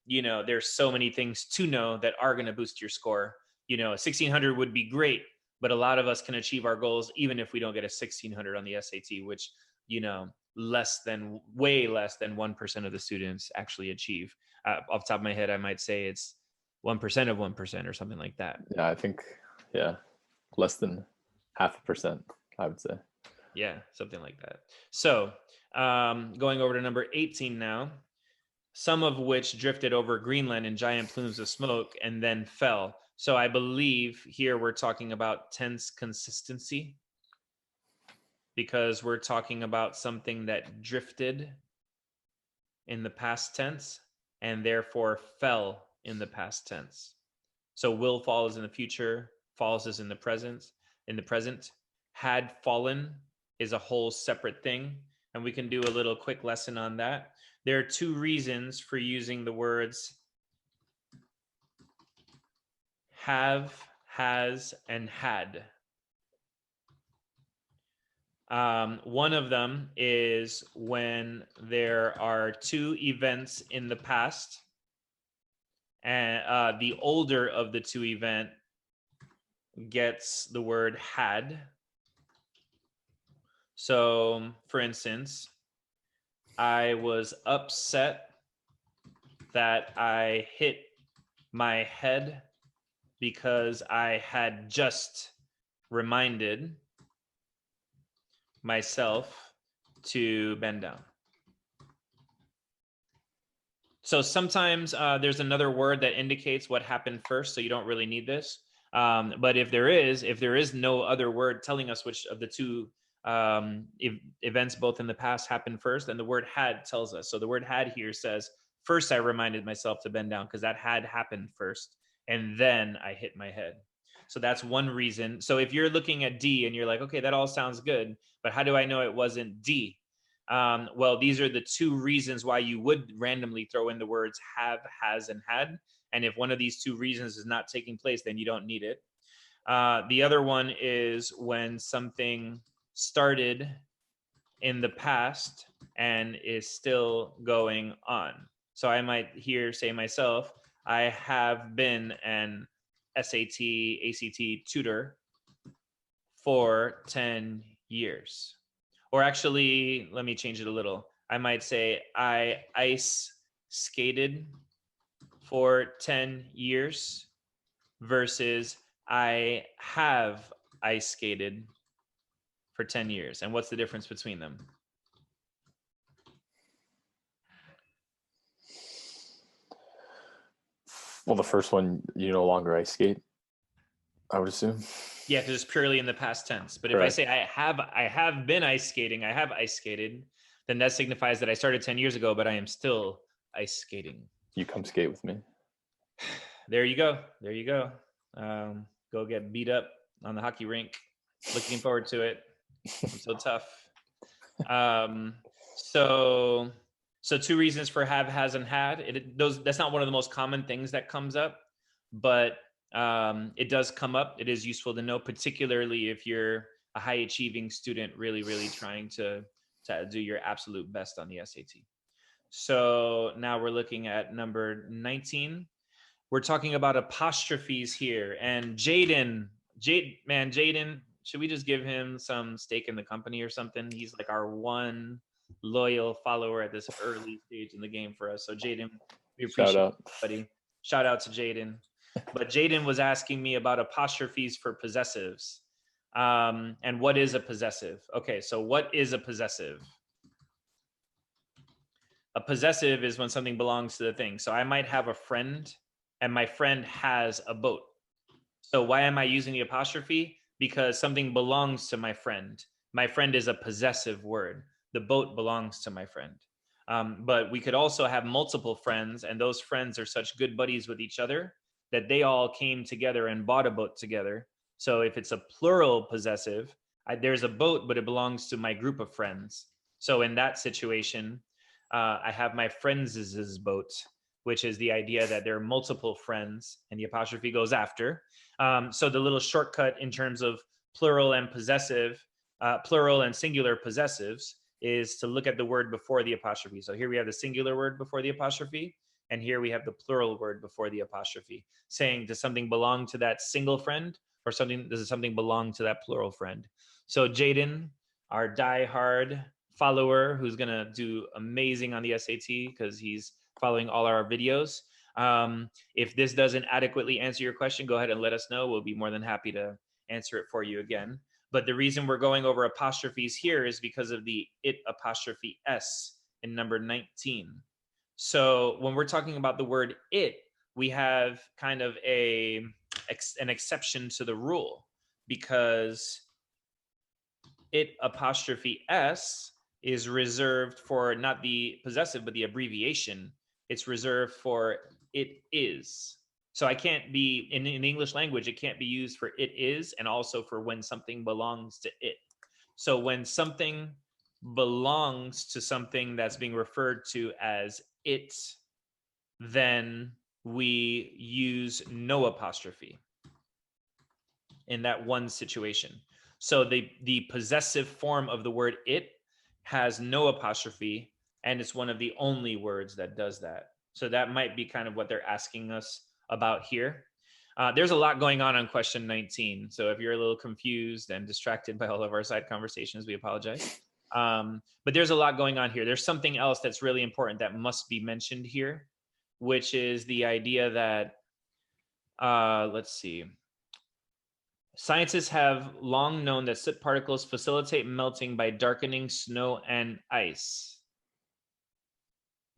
you know, there's so many things to know that are going to boost your score. You know, a 1600 would be great, but a lot of us can achieve our goals even if we don't get a 1600 on the SAT, which, you know, way less than 1% of the students actually achieve. Off the top of my head, I might say it's 1% of 1% or something like that. Yeah, I think, yeah, less than 0.5%, I would say. Yeah, something like that. So going over to number 18 now, some of which drifted over Greenland in giant plumes of smoke and then fell. So I believe here we're talking about tense consistency, because we're talking about something that drifted in the past tense and therefore fell in the past tense. So will fall is in the future, falls is in the present. Had fallen is a whole separate thing, and we can do a little quick lesson on that. There are two reasons for using the words have, has, and had. One of them is when there are two events in the past, and the older of the two event gets the word had. So, for instance, I was upset that I hit my head because I had just reminded myself to bend down. So sometimes there's another word that indicates what happened first, so you don't really need this. But if there is no other word telling us which of the two events both in the past happened first, then the word had tells us. So the word had here says, first I reminded myself to bend down because that had happened first, and then I hit my head. So that's one reason. So if you're looking at D and you're like, okay, that all sounds good, but how do I know it wasn't D? Well, these are the two reasons why you would randomly throw in the words have, has, and had. And if one of these two reasons is not taking place, then you don't need it. The other one is when something started in the past and is still going on. So I might here say myself, I have been an SAT, ACT tutor for 10 years. Or actually, let me change it a little. I might say I ice skated for 10 years versus I have ice skated for 10 years. And what's the difference between them? Well, the first one, you no longer ice skate, I would assume. Yeah, because it's purely in the past tense. But Correct. If I say I have been ice skating, I have ice skated, then that signifies that I started 10 years ago, but I am still ice skating. You come skate with me. There you go. There you go. Go get beat up on the hockey rink. Looking forward to it. I'm so tough. So two reasons for have, has, and had. That's not one of the most common things that comes up, but it does come up. It is useful to know, particularly if you're a high achieving student, really, really trying to do your absolute best on the SAT. So now we're looking at number 19. we're talking about apostrophes here. And Jaden, should we just give him some stake in the company or something? He's like our one loyal follower at this early stage in the game for us. So Jaden, we appreciate Shout out. it, buddy. Shout out to Jaden. But Jaden was asking me about apostrophes for possessives. And what is a possessive? Okay, so what is a possessive? A possessive is when something belongs to the thing. So I might have a friend and my friend has a boat. So why am I using the apostrophe? Because something belongs to my friend. My friend is a possessive word. The boat belongs to my friend. But we could also have multiple friends, and those friends are such good buddies with each other that they all came together and bought a boat together. So if it's a plural possessive, there's a boat, but it belongs to my group of friends. So in that situation, I have my friends' boat, which is the idea that there are multiple friends, and the apostrophe goes after. So the little shortcut in terms of plural and possessive, plural and singular possessives is to look at the word before the apostrophe. So here we have the singular word before the apostrophe, and here we have the plural word before the apostrophe, saying does something belong to that single friend, or does something belong to that plural friend? So Jaden, our diehard follower who's gonna do amazing on the SAT because he's following all our videos. If this doesn't adequately answer your question, go ahead and let us know. We'll be more than happy to answer it for you again. But the reason we're going over apostrophes here is because of the it apostrophe S in number 19. So when we're talking about the word it, we have kind of an exception to the rule, because it apostrophe S is reserved for not the possessive, but the abbreviation. It's reserved for it is. So I can't be, in the English language, it can't be used for it is and also for when something belongs to it. So when something belongs to something that's being referred to as it, then we use no apostrophe in that one situation. So the possessive form of the word it has no apostrophe, and it's one of the only words that does that. So that might be kind of what they're asking us about here. There's a lot going on question 19. So if you're a little confused and distracted by all of our side conversations, we apologize. But there's a lot going on here. There's something else that's really important that must be mentioned here, which is the idea that, let's see. Scientists have long known that soot particles facilitate melting by darkening snow and ice,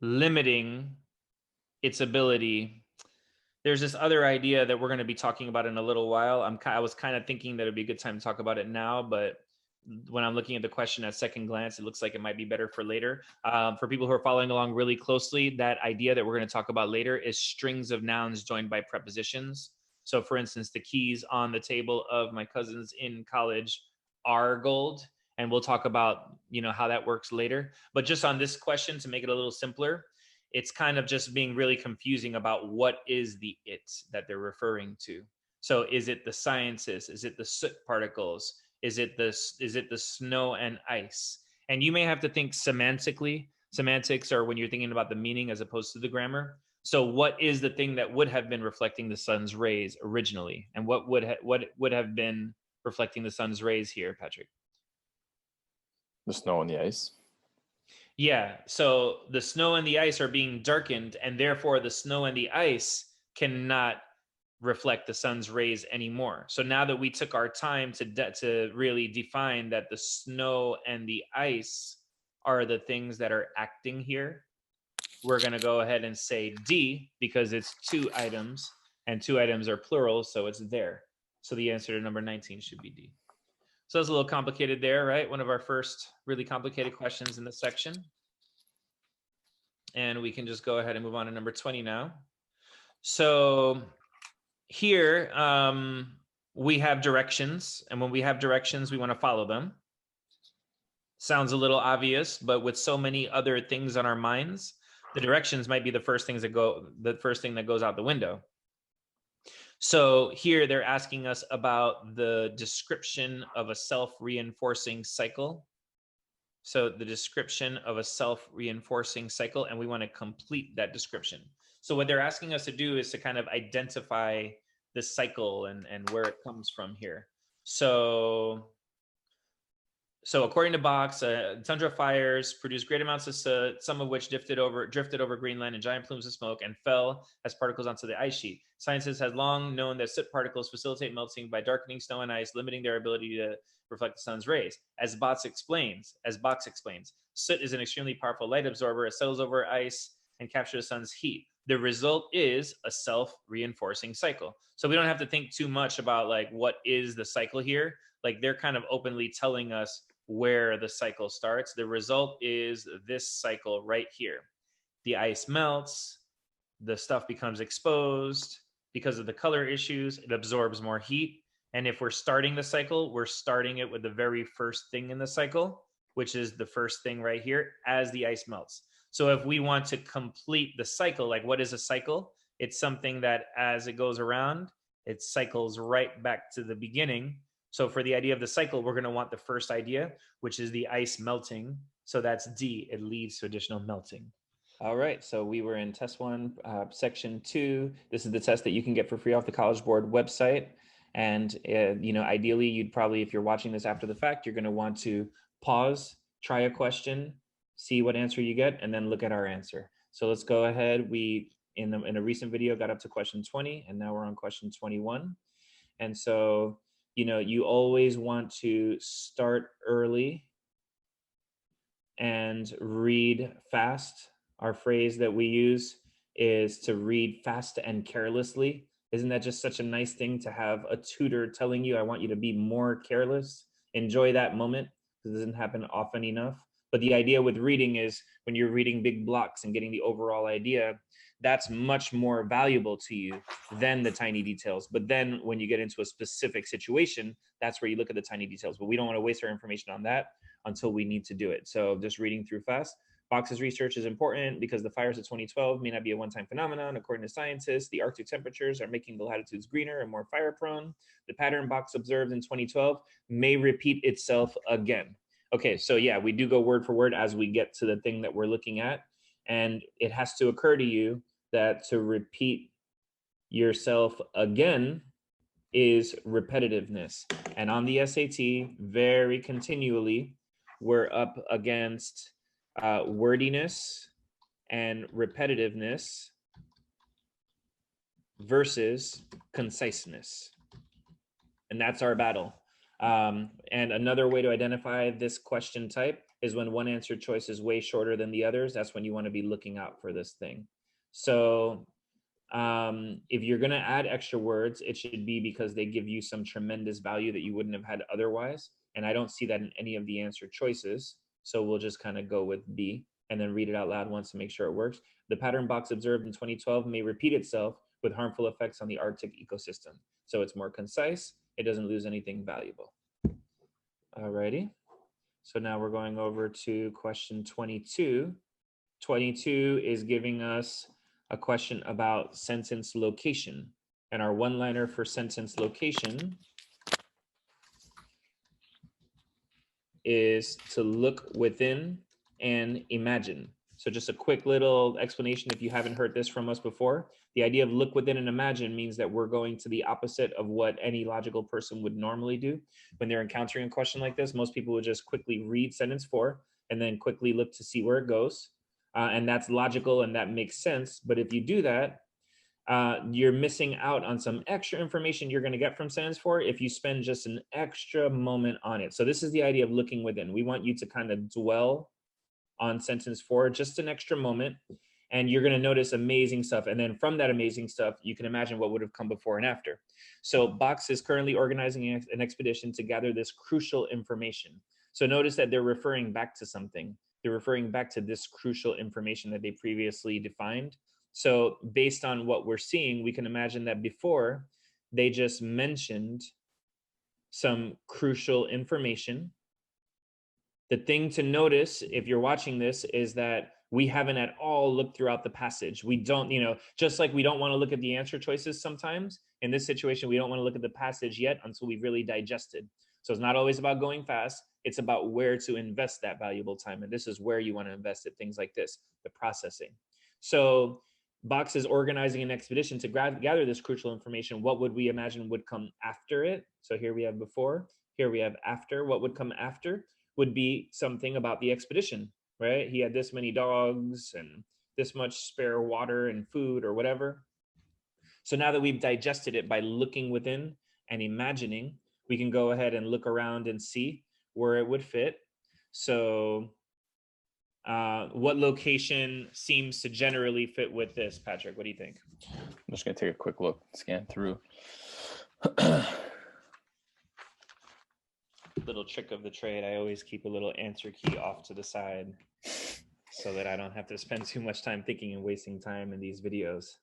limiting its ability. There's this other idea that we're going to be talking about in a little while. I was kind of thinking that it'd be a good time to talk about it now, but when I'm looking at the question at second glance, it looks like it might be better for later. For people who are following along really closely, that idea that we're going to talk about later is strings of nouns joined by prepositions. So for instance, the keys on the table of my cousins in college are gold. And we'll talk about, how that works later. But just on this question, to make it a little simpler, it's kind of just being really confusing about what is the it that they're referring to. So is it the sciences? Is it the soot particles? Is it the snow and ice? And you may have to think semantically. Semantics are when you're thinking about the meaning as opposed to the grammar. So what is the thing that would have been reflecting the sun's rays originally? And what would have been reflecting the sun's rays here, Patrick? The snow and the ice. Yeah, so the snow and the ice are being darkened, and therefore the snow and the ice cannot reflect the sun's rays anymore. So now that we took our time to really define that the snow and the ice are the things that are acting here, we're going to go ahead and say D, because it's two items, and two items are plural, so it's there. So the answer to number 19 should be D. So it's a little complicated there, right? One of our first really complicated questions in this section. And we can just go ahead and move on to number 20 now. So here we have directions. And when we have directions, we want to follow them. Sounds a little obvious, but with so many other things on our minds, the directions might be the first thing that goes out the window. So here they're asking us about the description of a self-reinforcing cycle. So the description of a self-reinforcing cycle, and we want to complete that description. So what they're asking us to do is to kind of identify the cycle and where it comes from here. So according to Box, tundra fires produced great amounts of soot, some of which drifted over Greenland in giant plumes of smoke and fell as particles onto the ice sheet. Scientists had long known that soot particles facilitate melting by darkening snow and ice, limiting their ability to reflect the sun's rays. As Box explains, soot is an extremely powerful light absorber. It settles over ice and captures the sun's heat. The result is a self-reinforcing cycle. So we don't have to think too much about like what is the cycle here. Like they're kind of openly telling us where the cycle starts. The result is this cycle right here. The ice melts, the stuff becomes exposed. Because of the color issues, it absorbs more heat. And if we're starting the cycle, we're starting it with the very first thing in the cycle, which is the first thing right here as the ice melts. So if we want to complete the cycle, like what is a cycle? It's something that as it goes around, it cycles right back to the beginning. So for the idea of the cycle, we're going to want the first idea, which is the ice melting. So that's D, it leads to additional melting. All right, so we were in test 1, section 2. This is the test that you can get for free off the College Board website. And, ideally, you'd probably, if you're watching this after the fact, you're going to want to pause, try a question, see what answer you get, and then look at our answer. So let's go ahead. We, in a recent video, got up to question 20, and now we're on question 21. And so, you always want to start early and read fast. Our phrase that we use is to read fast and carelessly. Isn't that just such a nice thing to have a tutor telling you, I want you to be more careless? Enjoy that moment, because it doesn't happen often enough. But the idea with reading is when you're reading big blocks and getting the overall idea, that's much more valuable to you than the tiny details. But then when you get into a specific situation, that's where you look at the tiny details. But we don't want to waste our information on that until we need to do it. So just reading through fast. Box's research is important because the fires of 2012 may not be a one-time phenomenon. According to scientists, the Arctic temperatures are making the latitudes greener and more fire-prone. The pattern Box observed in 2012 may repeat itself again. Okay, so yeah, we do go word for word as we get to the thing that we're looking at. And it has to occur to you that to repeat yourself again is repetitiveness. And on the SAT, very continually, we're up against wordiness and repetitiveness versus conciseness. And that's our battle. And another way to identify this question type is when one answer choice is way shorter than the others. That's when you want to be looking out for this thing. So if you're going to add extra words, it should be because they give you some tremendous value that you wouldn't have had otherwise. And I don't see that in any of the answer choices. So we'll just kind of go with B and then read it out loud once to make sure it works. The pattern Box observed in 2012 may repeat itself with harmful effects on the Arctic ecosystem. So it's more concise. It doesn't lose anything valuable. Alrighty. So now we're going over to question 22. 22 is giving us a question about sentence location. And our one-liner for sentence location is to look within and imagine. So just a quick little explanation if you haven't heard this from us before. The idea of look within and imagine means that we're going to the opposite of what any logical person would normally do. When they're encountering a question like this, most people would just quickly read sentence 4 and then quickly look to see where it goes. And that's logical and that makes sense. But if you do that, you're missing out on some extra information you're going to get from sentence 4 if you spend just an extra moment on it. So this is the idea of looking within. We want you to kind of dwell on sentence 4, just an extra moment, and you're going to notice amazing stuff. And then from that amazing stuff, you can imagine what would have come before and after. So Box is currently organizing an expedition to gather this crucial information. So notice that they're referring back to something. They're referring back to this crucial information that they previously defined. So based on what we're seeing, we can imagine that before they just mentioned some crucial information. The thing to notice if you're watching this is that we haven't at all looked throughout the passage. We don't, just like we don't want to look at the answer choices sometimes, in this situation, we don't want to look at the passage yet until we've really digested. So it's not always about going fast. It's about where to invest that valuable time. And this is where you want to invest it, things like this, the processing. So Box is organizing an expedition to gather this crucial information. What would we imagine would come after it? So here we have before, here we have after. What would come after would be something about the expedition, right? He had this many dogs and this much spare water and food or whatever. So now that we've digested it by looking within and imagining, we can go ahead and look around and see where it would fit. So what location seems to generally fit with this, Patrick? What do you think? I'm just going to take a quick look, scan through. Little trick of the trade, I always keep a little answer key off to the side so that I don't have to spend too much time thinking and wasting time in these videos.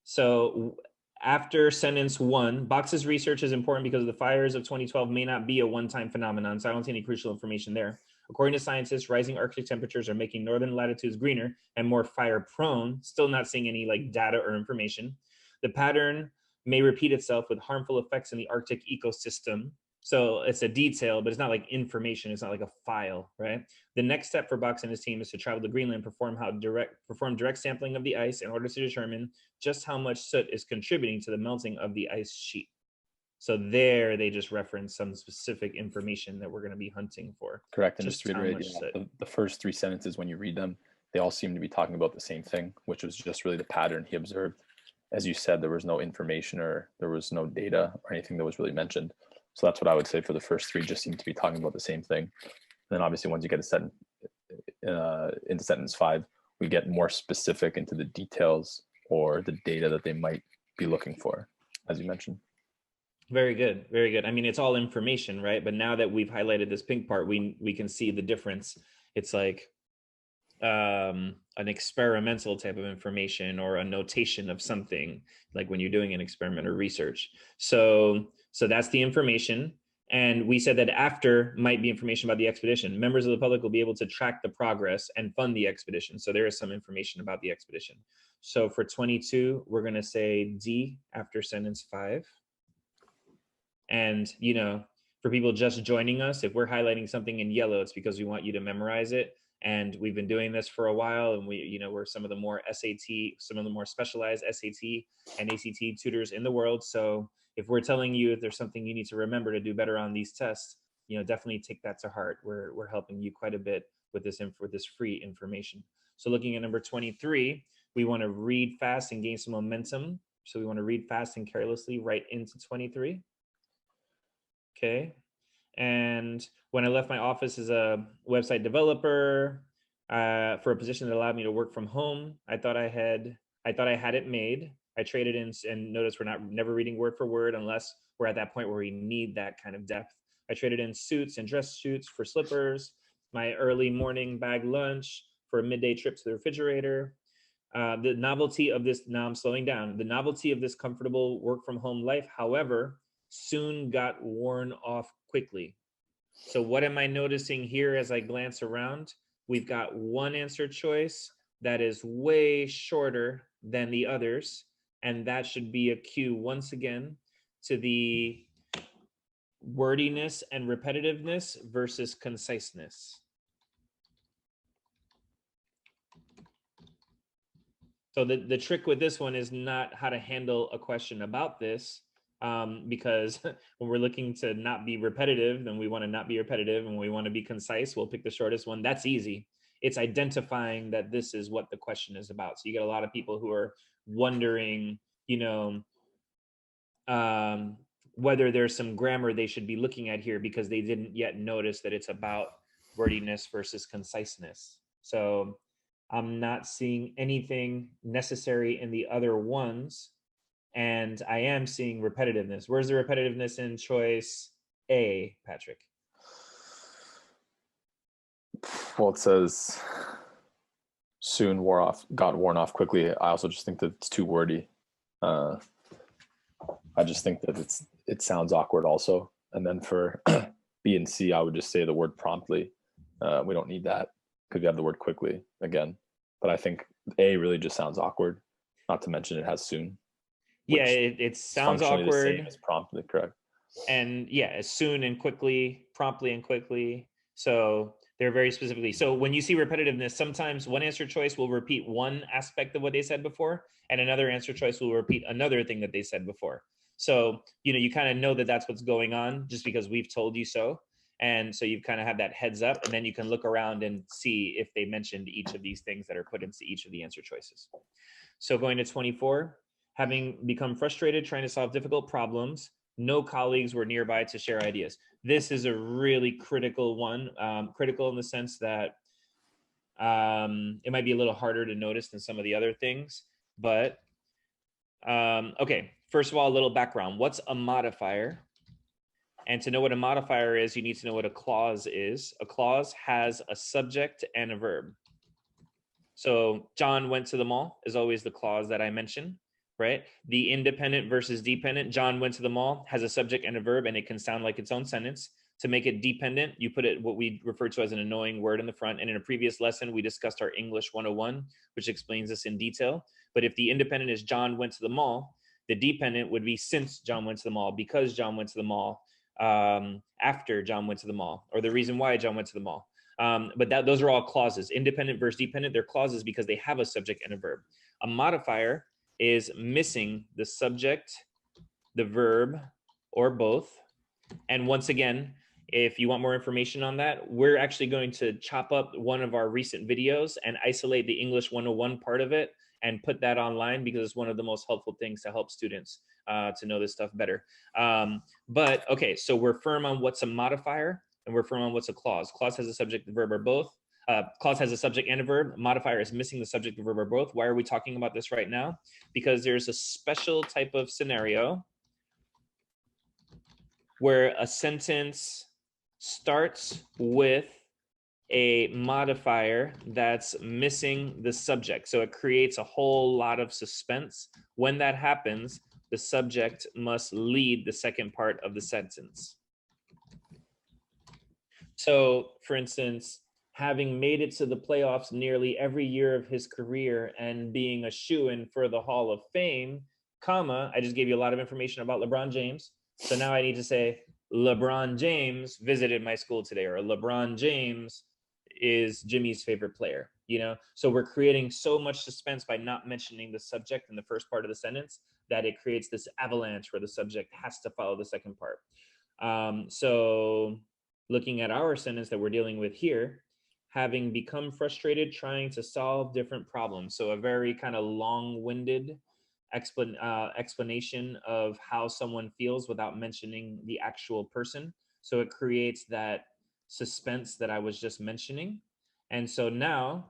So after sentence 1, Box's research is important because the fires of 2012 may not be a one-time phenomenon, so I don't see any crucial information there. According to scientists, rising Arctic temperatures are making northern latitudes greener and more fire-prone. Still not seeing any data or information. The pattern may repeat itself with harmful effects in the Arctic ecosystem. So it's a detail, but it's not like information. It's not like a file, right? The next step for Box and his team is to travel to Greenland, perform direct sampling of the ice in order to determine just how much soot is contributing to the melting of the ice sheet. So there they just reference some specific information that we're going to be hunting for. Correct. And just to reiterate, the first 3 sentences, when you read them, they all seem to be talking about the same thing, which was just really the pattern he observed. As you said, there was no information or there was no data or anything that was really mentioned. So that's what I would say for the first 3, just seem to be talking about the same thing. And then obviously once you get into sentence 5, we get more specific into the details or the data that they might be looking for, as you mentioned. Very good. Very good. I mean, it's all information, right? But now that we've highlighted this pink part, we can see the difference. It's like an experimental type of information or a notation of something, like when you're doing an experiment or research. So that's the information. And we said that after might be information about the expedition. Members of the public will be able to track the progress and fund the expedition. So there is some information about the expedition. So for 22, we're going to say D after sentence 5. And, for people just joining us, if we're highlighting something in yellow, it's because we want you to memorize it. And we've been doing this for a while, and we're some of the more some of the more specialized SAT and ACT tutors in the world. So if we're telling you if there's something you need to remember to do better on these tests, definitely take that to heart. We're helping you quite a bit with this free information. So looking at number 23, we want to read fast and gain some momentum. So we want to read fast and carelessly right into 23. Okay. And when I left my office as a website developer for a position that allowed me to work from home, I thought I had it made. I traded in, and notice we're never reading word for word unless we're at that point where we need that kind of depth. I traded in suits and dress suits for slippers, my early morning bag lunch for a midday trip to the refrigerator. The novelty of this, now I'm slowing down, the novelty of this comfortable work from home life, however, soon got worn off quickly. So what am I noticing here as I glance around? We've got one answer choice that is way shorter than the others, and that should be a cue once again to the wordiness and repetitiveness versus conciseness. So the trick with this one is not how to handle a question about this, because when we're looking to not be repetitive, then we want to not be repetitive, and we want to be concise, we'll pick the shortest one. That's easy. It's identifying that this is what the question is about. So you get a lot of people who are wondering, whether there's some grammar they should be looking at here because they didn't yet notice that it's about wordiness versus conciseness. So I'm not seeing anything necessary in the other ones, and I am seeing repetitiveness. Where's the repetitiveness in choice A, Patrick? Well, it says soon got worn off quickly. I also just think that it's too wordy. I just think that it sounds awkward also. And then for B and C, I would just say the word promptly. We don't need that because we have the word quickly again. But I think A really just sounds awkward, not to mention it has soon. Yeah, it sounds awkward. The same as promptly, correct. And yeah, as soon and quickly, promptly and quickly. So They're very specifically. So when you see repetitiveness, sometimes one answer choice will repeat one aspect of what they said before, and another answer choice will repeat another thing that they said before. So, you kind of know that that's what's going on just because we've told you so. And so you kind of have that heads up, and then you can look around and see if they mentioned each of these things that are put into each of the answer choices. So going to 24, having become frustrated trying to solve difficult problems, no colleagues were nearby to share ideas. This is a really critical one, critical in the sense that it might be a little harder to notice than some of the other things, but okay, first of all, a little background. What's a modifier? And to know what a modifier is, you need to know what a clause is. A clause has a subject and a verb. So John went to the mall is always the clause that I mentioned, right? The independent versus dependent, John went to the mall, has a subject and a verb, and it can sound like its own sentence. To make it dependent, you put it what we refer to as an annoying word in the front. And in a previous lesson, we discussed our English 101, which explains this in detail. But if the independent is John went to the mall, the dependent would be since John went to the mall, because John went to the mall, after John went to the mall, or the reason why John went to the mall. But those are all clauses. Independent versus dependent, they're clauses because they have a subject and a verb. A modifier is missing the subject, the verb, or both. And once again, if you want more information on that, we're actually going to chop up one of our recent videos and isolate the English 101 part of it and put that online, because it's one of the most helpful things to help students to know this stuff better. But okay, so we're firm on what's a modifier, and we're firm on what's a clause. Clause has a subject, the verb, or both. Clause has a subject and a verb. Modifier is missing the subject, the verb, or both. Why are we talking about this right now? Because there's a special type of scenario where a sentence starts with a modifier that's missing the subject. So it creates a whole lot of suspense. When that happens, the subject must lead the second part of the sentence. So, for instance, having made it to the playoffs nearly every year of his career and being a shoo-in for the Hall of Fame, comma, I just gave you a lot of information about LeBron James. So now I need to say, LeBron James visited my school today, or LeBron James is Jimmy's favorite player, So we're creating so much suspense by not mentioning the subject in the first part of the sentence that it creates this avalanche where the subject has to follow the second part. So looking at our sentence that we're dealing with here, having become frustrated trying to solve different problems. So a very kind of long-winded explanation of how someone feels without mentioning the actual person. So it creates that suspense that I was just mentioning. And so now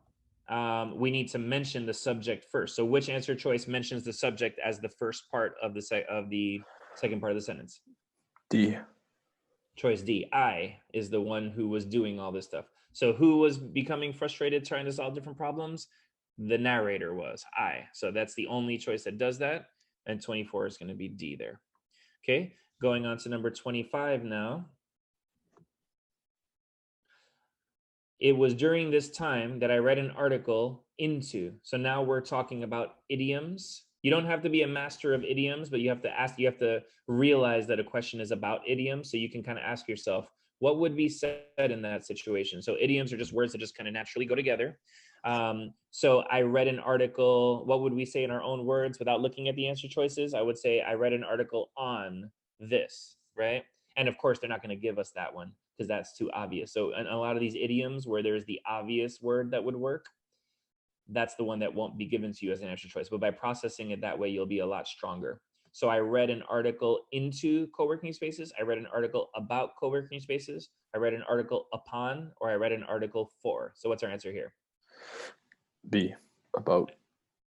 we need to mention the subject first. So which answer choice mentions the subject as the first part of the second part of the sentence? D. Choice D. I is the one who was doing all this stuff. So who was becoming frustrated trying to solve different problems? The narrator was, I. So that's the only choice that does that. And 24 is going to be D there. Okay, going on to number 25 now. It was during this time that I read an article into. So now we're talking about idioms. You don't have to be a master of idioms, but you have to realize that a question is about idioms. So you can kind of ask yourself, what would be said in that situation? So idioms are just words that just kind of naturally go together. So I read an article. What would we say in our own words without looking at the answer choices? I would say I read an article on this, right? And of course, they're not going to give us that one because that's too obvious. So a lot of these idioms where there's the obvious word that would work, that's the one that won't be given to you as an answer choice. But by processing it that way, you'll be a lot stronger. So I read an article into co-working spaces. I read an article about co-working spaces. I read an article upon, or I read an article for. So what's our answer here? B, about.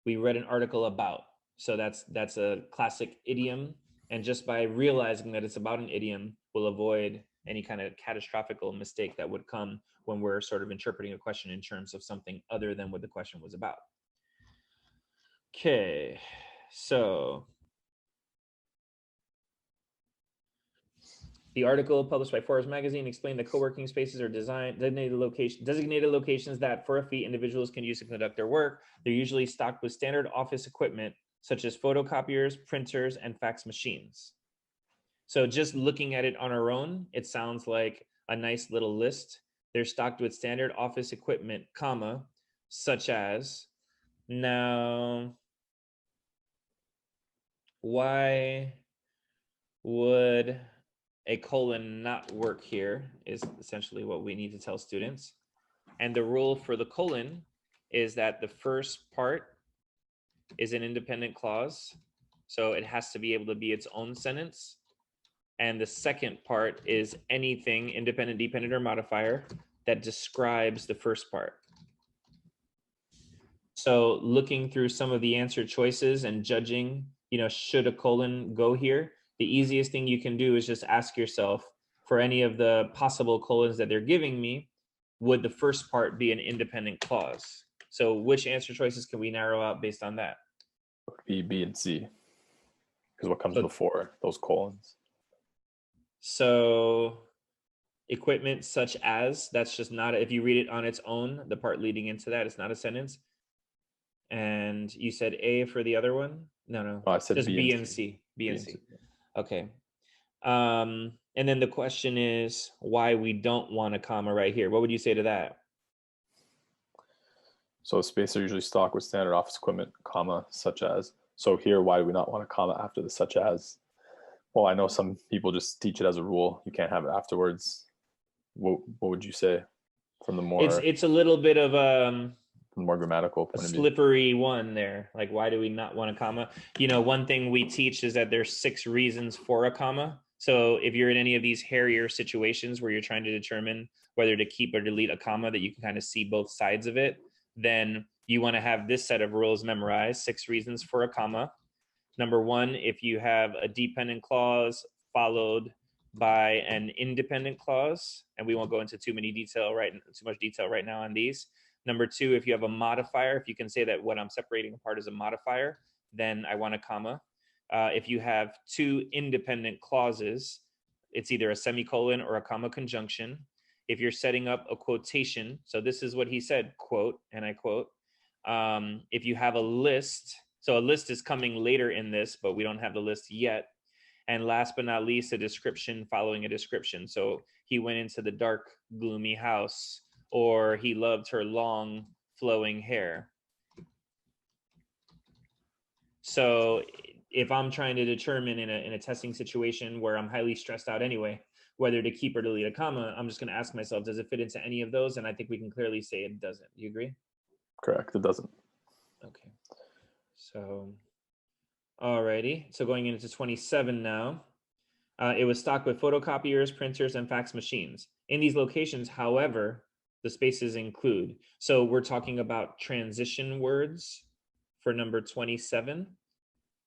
We read an article about. So that's a classic idiom. And just by realizing that it's about an idiom, we'll avoid any kind of catastrophic mistake that would come when we're sort of interpreting a question in terms of something other than what the question was about. Okay, so the article published by Forbes magazine explained that co-working spaces are designated locations that for a fee individuals can use to conduct their work. They're usually stocked with standard office equipment such as photocopiers, printers, and fax machines. So just looking at it on our own, it sounds like a nice little list They're stocked with standard office equipment, comma, such as. Now, why would a colon not work here is essentially what we need to tell students. And the rule for the colon is that the first part is an independent clause. So it has to be able to be its own sentence. And the second part is anything, independent, dependent, or modifier, that describes the first part. So looking through some of the answer choices and judging, should a colon go here? The easiest thing you can do is just ask yourself, for any of the possible colons that they're giving me, would the first part be an independent clause? So which answer choices can we narrow out based on that? B, and C. Because what comes So, before those colons? So equipment such as, that's just not, if you read it on its own, the part leading into that, it's not a sentence. And you said A for the other one? No. Oh, I said just B and C. B and C. C. Okay. And then the question is why we don't want a comma right here. What would you say to that? So spaces are usually stocked with standard office equipment, comma, such as. So here, why do we not want a comma after the such as? Well, I know some people just teach it as a rule. You can't have it afterwards. What would you say from the more It's a little bit of more grammatical a point of view? slippery one there. Like, why do we not want a comma? One thing we teach is that there's 6 reasons for a comma. So if you're in any of these hairier situations where you're trying to determine whether to keep or delete a comma, that you can kind of see both sides of it, then you want to have this set of rules memorized: 6 reasons for a comma. Number 1, if you have a dependent clause followed by an independent clause, and we won't go into too much detail right now on these. Number 2, if you have a modifier, if you can say that what I'm separating apart is a modifier, then I want a comma. If you have 2 independent clauses, it's either a semicolon or a comma conjunction. If you're setting up a quotation, so this is what he said, quote, and I quote, if you have a list, so a list is coming later in this, but we don't have the list yet. And last but not least, a description following a description. So he went into the dark, gloomy house, or he loved her long, flowing hair. So if I'm trying to determine in a testing situation where I'm highly stressed out anyway, whether to keep or delete a comma, I'm just going to ask myself, does it fit into any of those? And I think we can clearly say it doesn't. Do you agree? Correct. It doesn't. Okay. So, alrighty. So going into 27 now. It was stocked with photocopiers, printers, and fax machines. In these locations, however, the spaces include. So we're talking about transition words for number 27.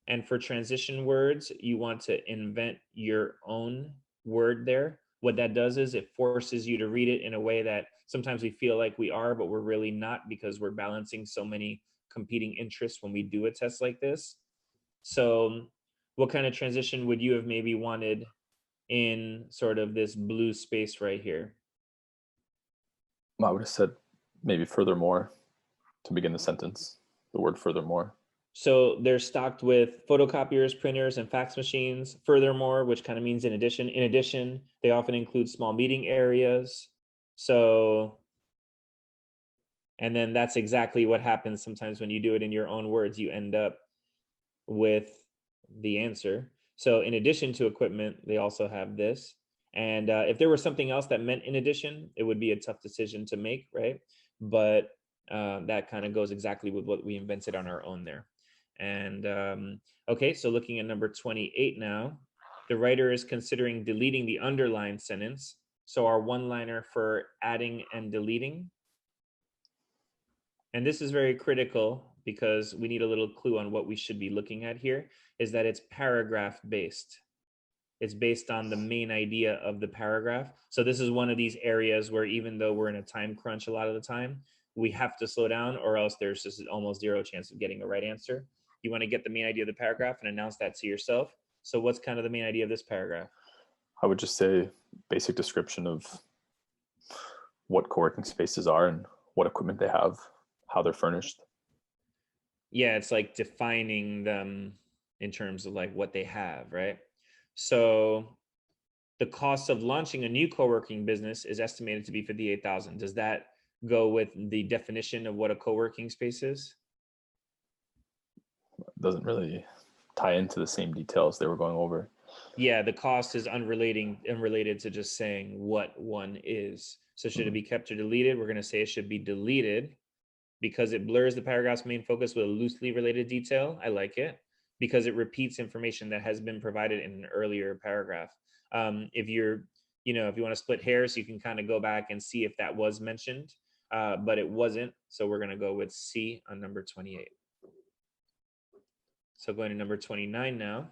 And for transition words, you want to invent your own word there. What that does is it forces you to read it in a way that sometimes we feel like we are, but we're really not, because we're balancing so many competing interests when we do a test like this. So what kind of transition would you have maybe wanted in sort of this blue space right here? I would have said maybe furthermore to begin the sentence, the word furthermore. So they're stocked with photocopiers, printers, and fax machines. Furthermore, which kind of means in addition. In addition, they often include small meeting areas. So, and then that's exactly what happens sometimes when you do it in your own words. You end up with the answer. So in addition to equipment, they also have this. And if there was something else that meant in addition, it would be a tough decision to make, right? But that kind of goes exactly with what we invented on our own there. And okay, so looking at number 28 now, the writer is considering deleting the underlined sentence. So our one-liner for adding and deleting. And this is very critical because we need a little clue on what we should be looking at here, is that it's paragraph based. It's based on the main idea of the paragraph. So this is one of these areas where even though we're in a time crunch a lot of the time, we have to slow down, or else there's just almost zero chance of getting a right answer. You want to get the main idea of the paragraph and announce that to yourself. So what's kind of the main idea of this paragraph? I would just say basic description of what co-working spaces are and what equipment they have, how they're furnished. Yeah, it's like defining them in terms of like what they have, right? So the cost of launching a new co-working business is estimated to be 58,000. Does that go with the definition of what a co-working space is? Doesn't really tie into the same details they were going over. Yeah, the cost is unrelated to just saying what one is. So should it be kept or deleted? We're going to say it should be deleted because it blurs the paragraph's main focus with a loosely related detail. I like it because it repeats information that has been provided in an earlier paragraph. If you're, if you want to split hairs, you can kind of go back and see if that was mentioned, but it wasn't. So we're going to go with C on number 28. So going to number 29 now.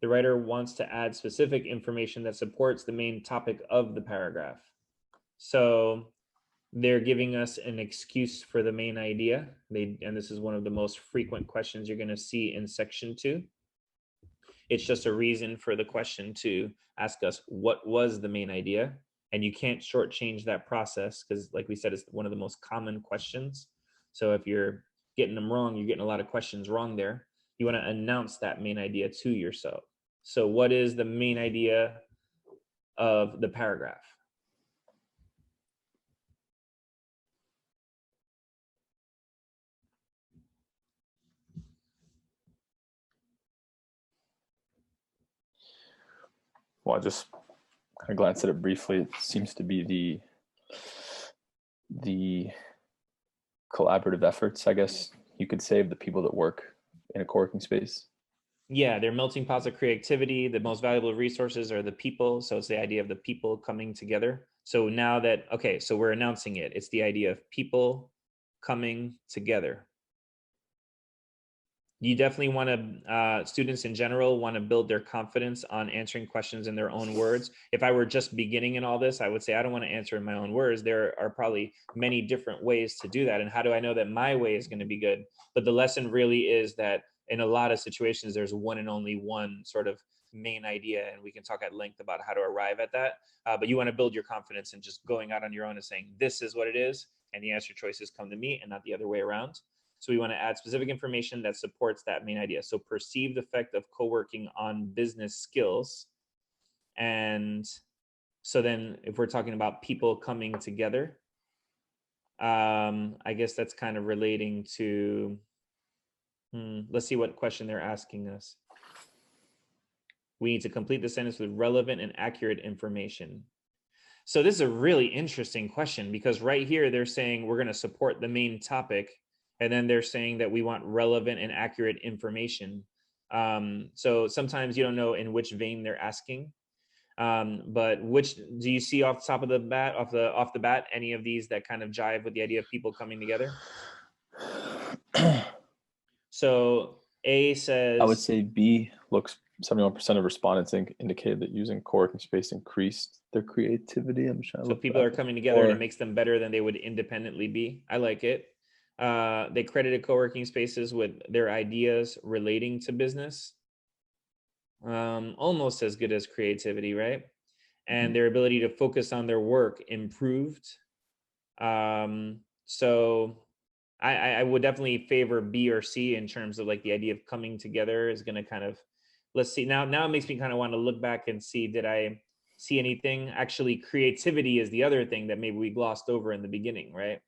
The writer wants to add specific information that supports the main topic of the paragraph. So they're giving us an excuse for the main idea. And this is one of the most frequent questions you're going to see in section 2. It's just a reason for the question to ask us what was the main idea. And you can't shortchange that process because, like we said, it's one of the most common questions. So if you're getting them wrong, you're getting a lot of questions wrong there. You want to announce that main idea to yourself. So what is the main idea of the paragraph? Well, I just kind of glanced at it briefly. It seems to be the collaborative efforts, I guess you could say, of the people that work in a co-working space. Yeah, they're melting pots of creativity. The most valuable resources are the people. So it's the idea of the people coming together. So now that, okay, so we're announcing it. It's the idea of people coming together. You definitely want to, students in general want to build their confidence on answering questions in their own words. If I were just beginning in all this, I would say, I don't want to answer in my own words. There are probably many different ways to do that. And how do I know that my way is going to be good? But the lesson really is that in a lot of situations, there's one and only one sort of main idea. And we can talk at length about how to arrive at that. But you want to build your confidence in just going out on your own and saying, this is what it is. And the answer choices come to me and not the other way around. So we want to add specific information that supports that main idea. So perceived effect of co-working on business skills. And so then if we're talking about people coming together, I guess that's kind of relating to, let's see what question they're asking us. We need to complete the sentence with relevant and accurate information. So this is a really interesting question because right here they're saying we're going to support the main topic. And then they're saying that we want relevant and accurate information. So sometimes you don't know in which vein they're asking. But which do you see off the top of the bat, off the bat, any of these that kind of jive with the idea of people coming together? So A says, I would say B looks 71% of respondents indicated that using co-working space increased their creativity. I'm trying to so look people back are coming together and or, it makes them better than they would independently be. I like it. They credited co-working spaces with their ideas relating to business. Almost as good as creativity, right? And their ability to focus on their work improved. So I would definitely favor B or C in terms of like the idea of coming together is going to kind of, let's see. Now it makes me kind of want to look back and see, did I see anything? Actually, creativity is the other thing that maybe we glossed over in the beginning, right?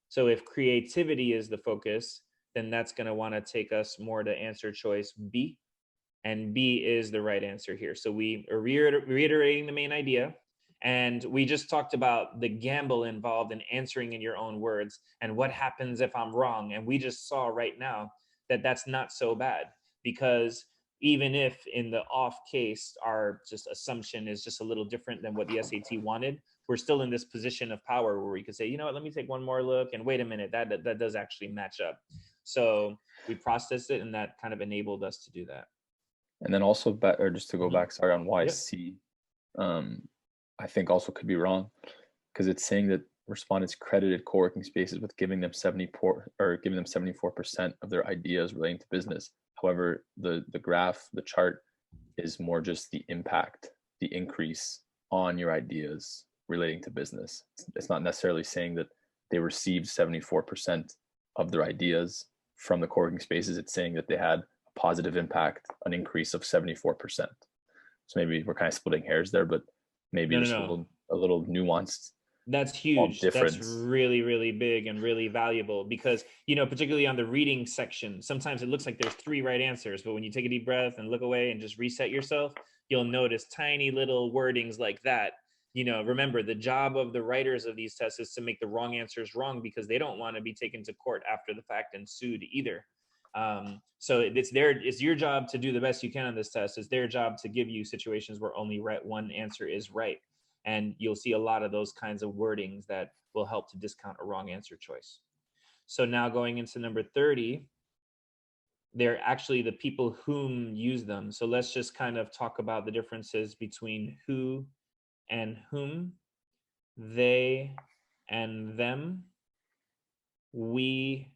So if creativity is the focus, then that's going to want to take us more to answer choice B. And B is the right answer here. So we are reiterating the main idea. And we just talked about the gamble involved in answering in your own words and what happens if I'm wrong. And we just saw right now that that's not so bad, because even if in the off case, our just assumption is just a little different than what the SAT wanted, we're still in this position of power where we could say, you know what, let me take one more look and wait a minute, that does actually match up. So we processed it and that kind of enabled us to do that. And then also, or just to go back, sorry, on why Yep. C, I think also could be wrong because it's saying that respondents credited co-working spaces with giving them 74% of their ideas relating to business. However, the graph, the chart is more just the impact, the increase on your ideas relating to business. It's not necessarily saying that they received 74% of their ideas from the co-working spaces. It's saying that they had a positive impact, an increase of 74%. So maybe we're kind of splitting hairs there, but maybe No, no, just no. a little nuanced That's small huge. That's difference. really, really big and really valuable because, particularly on the reading section, sometimes it looks like there's 3 right answers, but when you take a deep breath and look away and just reset yourself, you'll notice tiny little wordings like that. Remember, the job of the writers of these tests is to make the wrong answers wrong because they don't want to be taken to court after the fact and sued either. So it's your job to do the best you can on this test. It's their job to give you situations where only one answer is right. And you'll see a lot of those kinds of wordings that will help to discount a wrong answer choice. So now going into number 30, they're actually the people whom use them. So let's just kind of talk about the differences between who and whom, they and them, we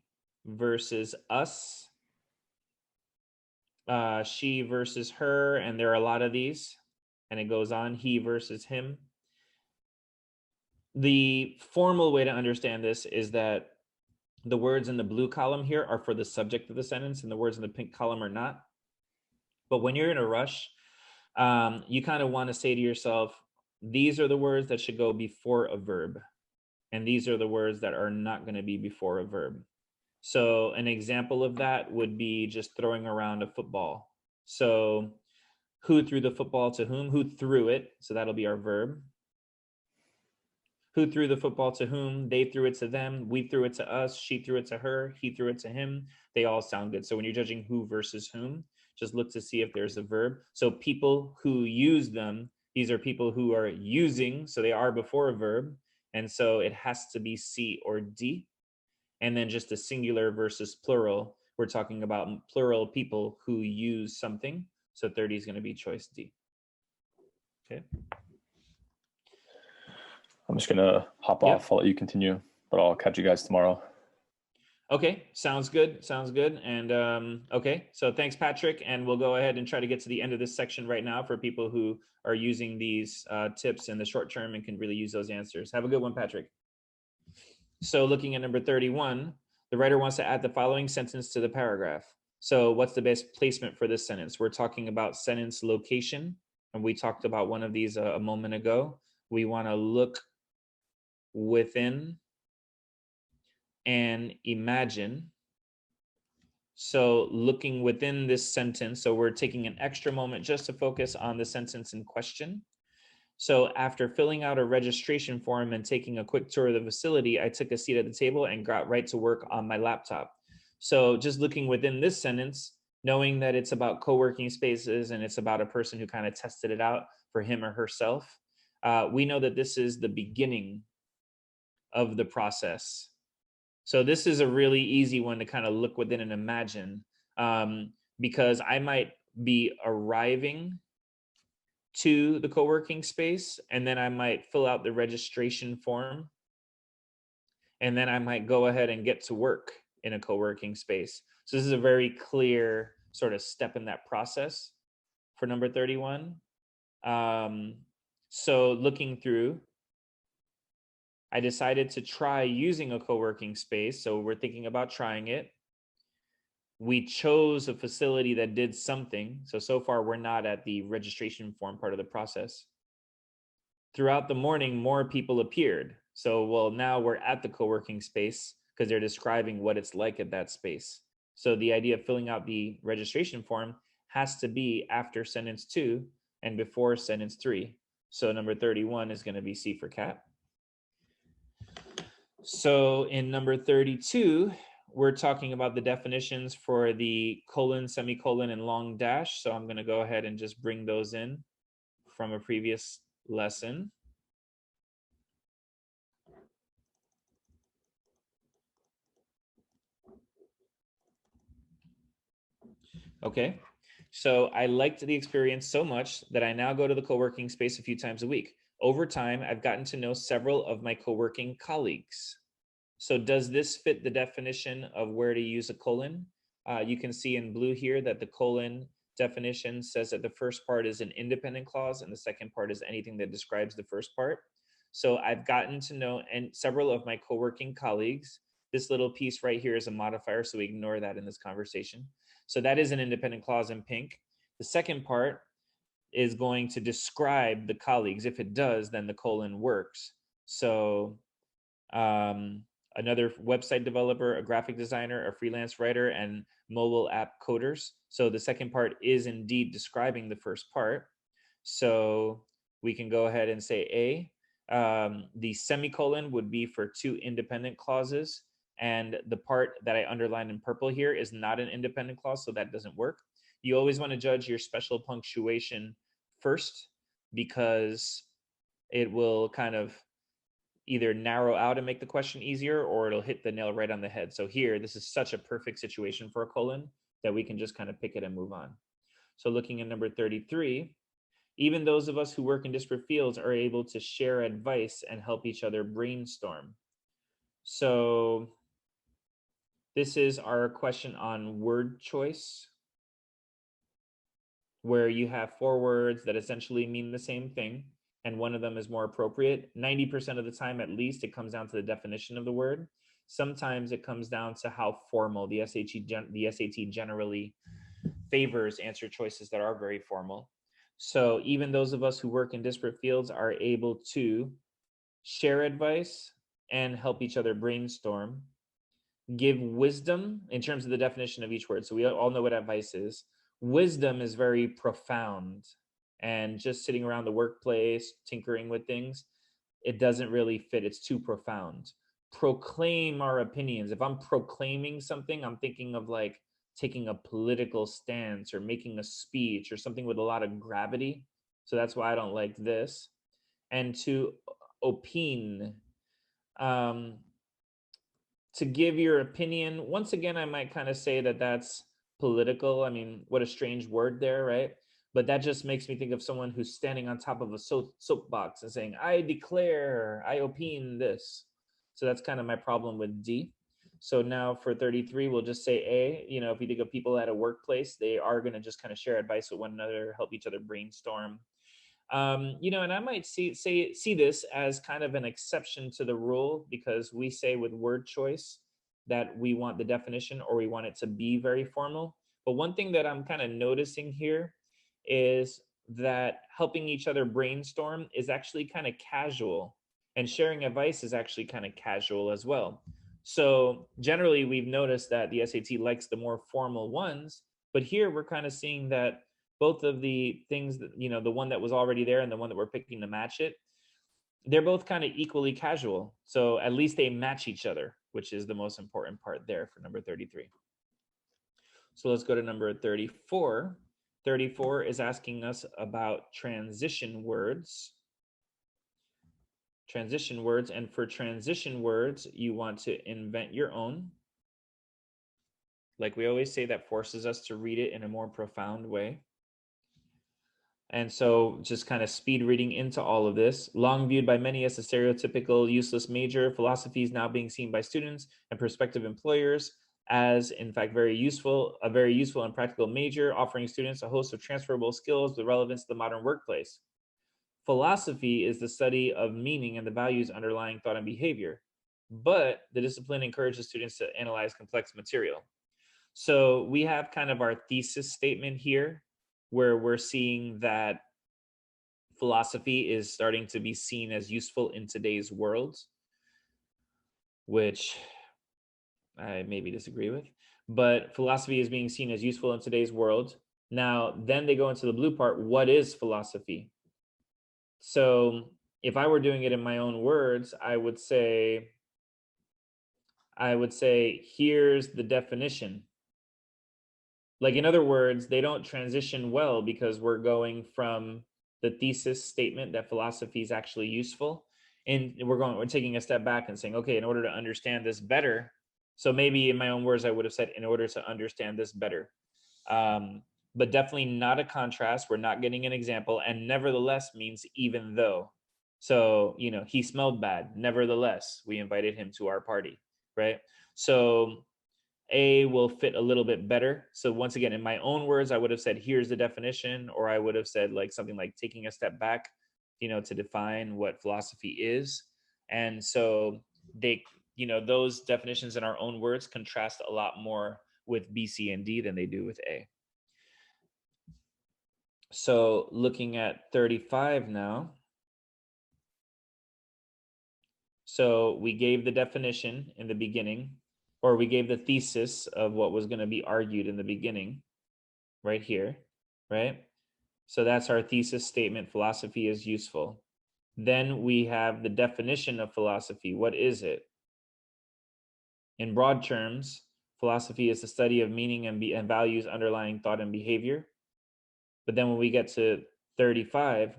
versus us, she versus her, and there are a lot of these, and it goes on, he versus him. The formal way to understand this is that the words in the blue column here are for the subject of the sentence and the words in the pink column are not. But when you're in a rush, you kind of want to say to yourself, these are the words that should go before a verb. And these are the words that are not going to be before a verb. So an example of that would be just throwing around a football. So who threw the football to whom? Who threw it? So that'll be our verb. Who threw the football to whom? They threw it to them. We threw it to us. She threw it to her. He threw it to him. They all sound good. So when you're judging who versus whom, just look to see if there's a verb. So people who use them, these are people who are using. So they are before a verb. And so it has to be C or D. And then just a singular versus plural. We're talking about plural people who use something. So 30 is going to be choice D. Okay. I'm just gonna hop off. I'll let you continue, but I'll catch you guys tomorrow. Okay, sounds good. Sounds good. And okay, so thanks, Patrick. And we'll go ahead and try to get to the end of this section right now for people who are using these tips in the short term and can really use those answers. Have a good one, Patrick. So looking at number 31, the writer wants to add the following sentence to the paragraph. So what's the best placement for this sentence? We're talking about sentence location, and we talked about one of these a moment ago. We want to look within and imagine. So looking within this sentence, so we're taking an extra moment just to focus on the sentence in question. So after filling out a registration form and taking a quick tour of the facility, I took a seat at the table and got right to work on my laptop. So just looking within this sentence, knowing that it's about co-working spaces and it's about a person who kind of tested it out for him or herself, we know that this is the beginning of the process. So this is a really easy one to kind of look within and imagine, because I might be arriving to the co-working space and then I might fill out the registration form and then I might go ahead and get to work in a co-working space. So this is a very clear sort of step in that process for number 31. So looking through, I decided to try using a co-working space. So we're thinking about trying it. We chose a facility that did something. So far, we're not at the registration form part of the process. Throughout the morning, more people appeared. So, well, now we're at the co-working space because they're describing what it's like at that space. So the idea of filling out the registration form has to be after sentence 2 and before sentence 3. So number 31 is going to be C for cat. So in number 32, we're talking about the definitions for the colon, semicolon, and long dash. So I'm going to go ahead and just bring those in from a previous lesson. Okay, so I liked the experience so much that I now go to the co-working space a few times a week. Over time, I've gotten to know several of my co-working colleagues. So does this fit the definition of where to use a colon? You can see in blue here that the colon definition says that the first part is an independent clause and the second part is anything that describes the first part. So I've gotten to know several of my co-working colleagues. This little piece right here is a modifier, so we ignore that in this conversation. So that is an independent clause in pink. The second part is going to describe the colleagues. If it does, then the colon works. So another website developer, a graphic designer, a freelance writer, and mobile app coders. So the second part is indeed describing the first part. So we can go ahead and say A. The semicolon would be for two independent clauses. And the part that I underlined in purple here is not an independent clause, so that doesn't work. You always want to judge your special punctuation first, because it will kind of either narrow out and make the question easier, or it'll hit the nail right on the head. So here, this is such a perfect situation for a colon that we can just kind of pick it and move on. So looking at number 33, even those of us who work in disparate fields are able to share advice and help each other brainstorm. So this is our question on word choice, where you have four words that essentially mean the same thing, and one of them is more appropriate. 90% of the time, at least, it comes down to the definition of the word. Sometimes it comes down to how formal the SAT generally favors answer choices that are very formal. So even those of us who work in disparate fields are able to share advice and help each other brainstorm, give wisdom in terms of the definition of each word. So we all know what advice is. Wisdom is very profound, and just sitting around the workplace, tinkering with things, it doesn't really fit. It's too profound. Proclaim our opinions. If I'm proclaiming something, I'm thinking of like taking a political stance or making a speech or something with a lot of gravity. So that's why I don't like this. And to opine, to give your opinion, once again, I might kind of say that that's political. I mean, what a strange word there, right? But that just makes me think of someone who's standing on top of a soapbox and saying, I declare, I opine this. So that's kind of my problem with D. So now for 33, we'll just say A. You know, if you think of people at a workplace, they are going to just kind of share advice with one another, help each other brainstorm. You know, and I might see this as kind of an exception to the rule, because we say with word choice that we want the definition or we want it to be very formal. But one thing that I'm kind of noticing here is that helping each other brainstorm is actually kind of casual, and sharing advice is actually kind of casual as well. So generally, we've noticed that the SAT likes the more formal ones, but here we're kind of seeing that both of the things that, you know, the one that was already there and the one that we're picking to match it, they're both kind of equally casual. So at least they match each other, which is the most important part there for number 33. So let's go to number 34. 34 is asking us about transition words. Transition words, and for transition words, you want to invent your own. Like we always say, that forces us to read it in a more profound way. And so just kind of speed reading into all of this. Long viewed by many as a stereotypical useless major, philosophy is now being seen by students and prospective employers as, in fact, a very useful and practical major, offering students a host of transferable skills with relevance to the modern workplace. Philosophy is the study of meaning and the values underlying thought and behavior, but the discipline encourages students to analyze complex material. So we have kind of our thesis statement here, where we're seeing that philosophy is starting to be seen as useful in today's world, which I maybe disagree with, but philosophy is being seen as useful in today's world. Now, then they go into the blue part. What is philosophy? So if I were doing it in my own words, I would say, here's the definition. Like, in other words, they don't transition well because we're going from the thesis statement that philosophy is actually useful, and we're taking a step back and saying, okay, in order to understand this better. So maybe in my own words, I would have said, in order to understand this better. But definitely not a contrast. We're not getting an example. And nevertheless means even though. So, you know, he smelled bad. Nevertheless, we invited him to our party, right? So A will fit a little bit better. So once again, in my own words, I would have said, here's the definition, or I would have said like something like taking a step back, you know, to define what philosophy is. And so they, you know, those definitions in our own words contrast a lot more with B, C, and D than they do with A. So looking at 35 now. So we gave the definition in the beginning, or we gave the thesis of what was going to be argued in the beginning, right here, right? So that's our thesis statement, philosophy is useful. Then we have the definition of philosophy. What is it? In broad terms, philosophy is the study of meaning and values underlying thought and behavior. But then when we get to 35,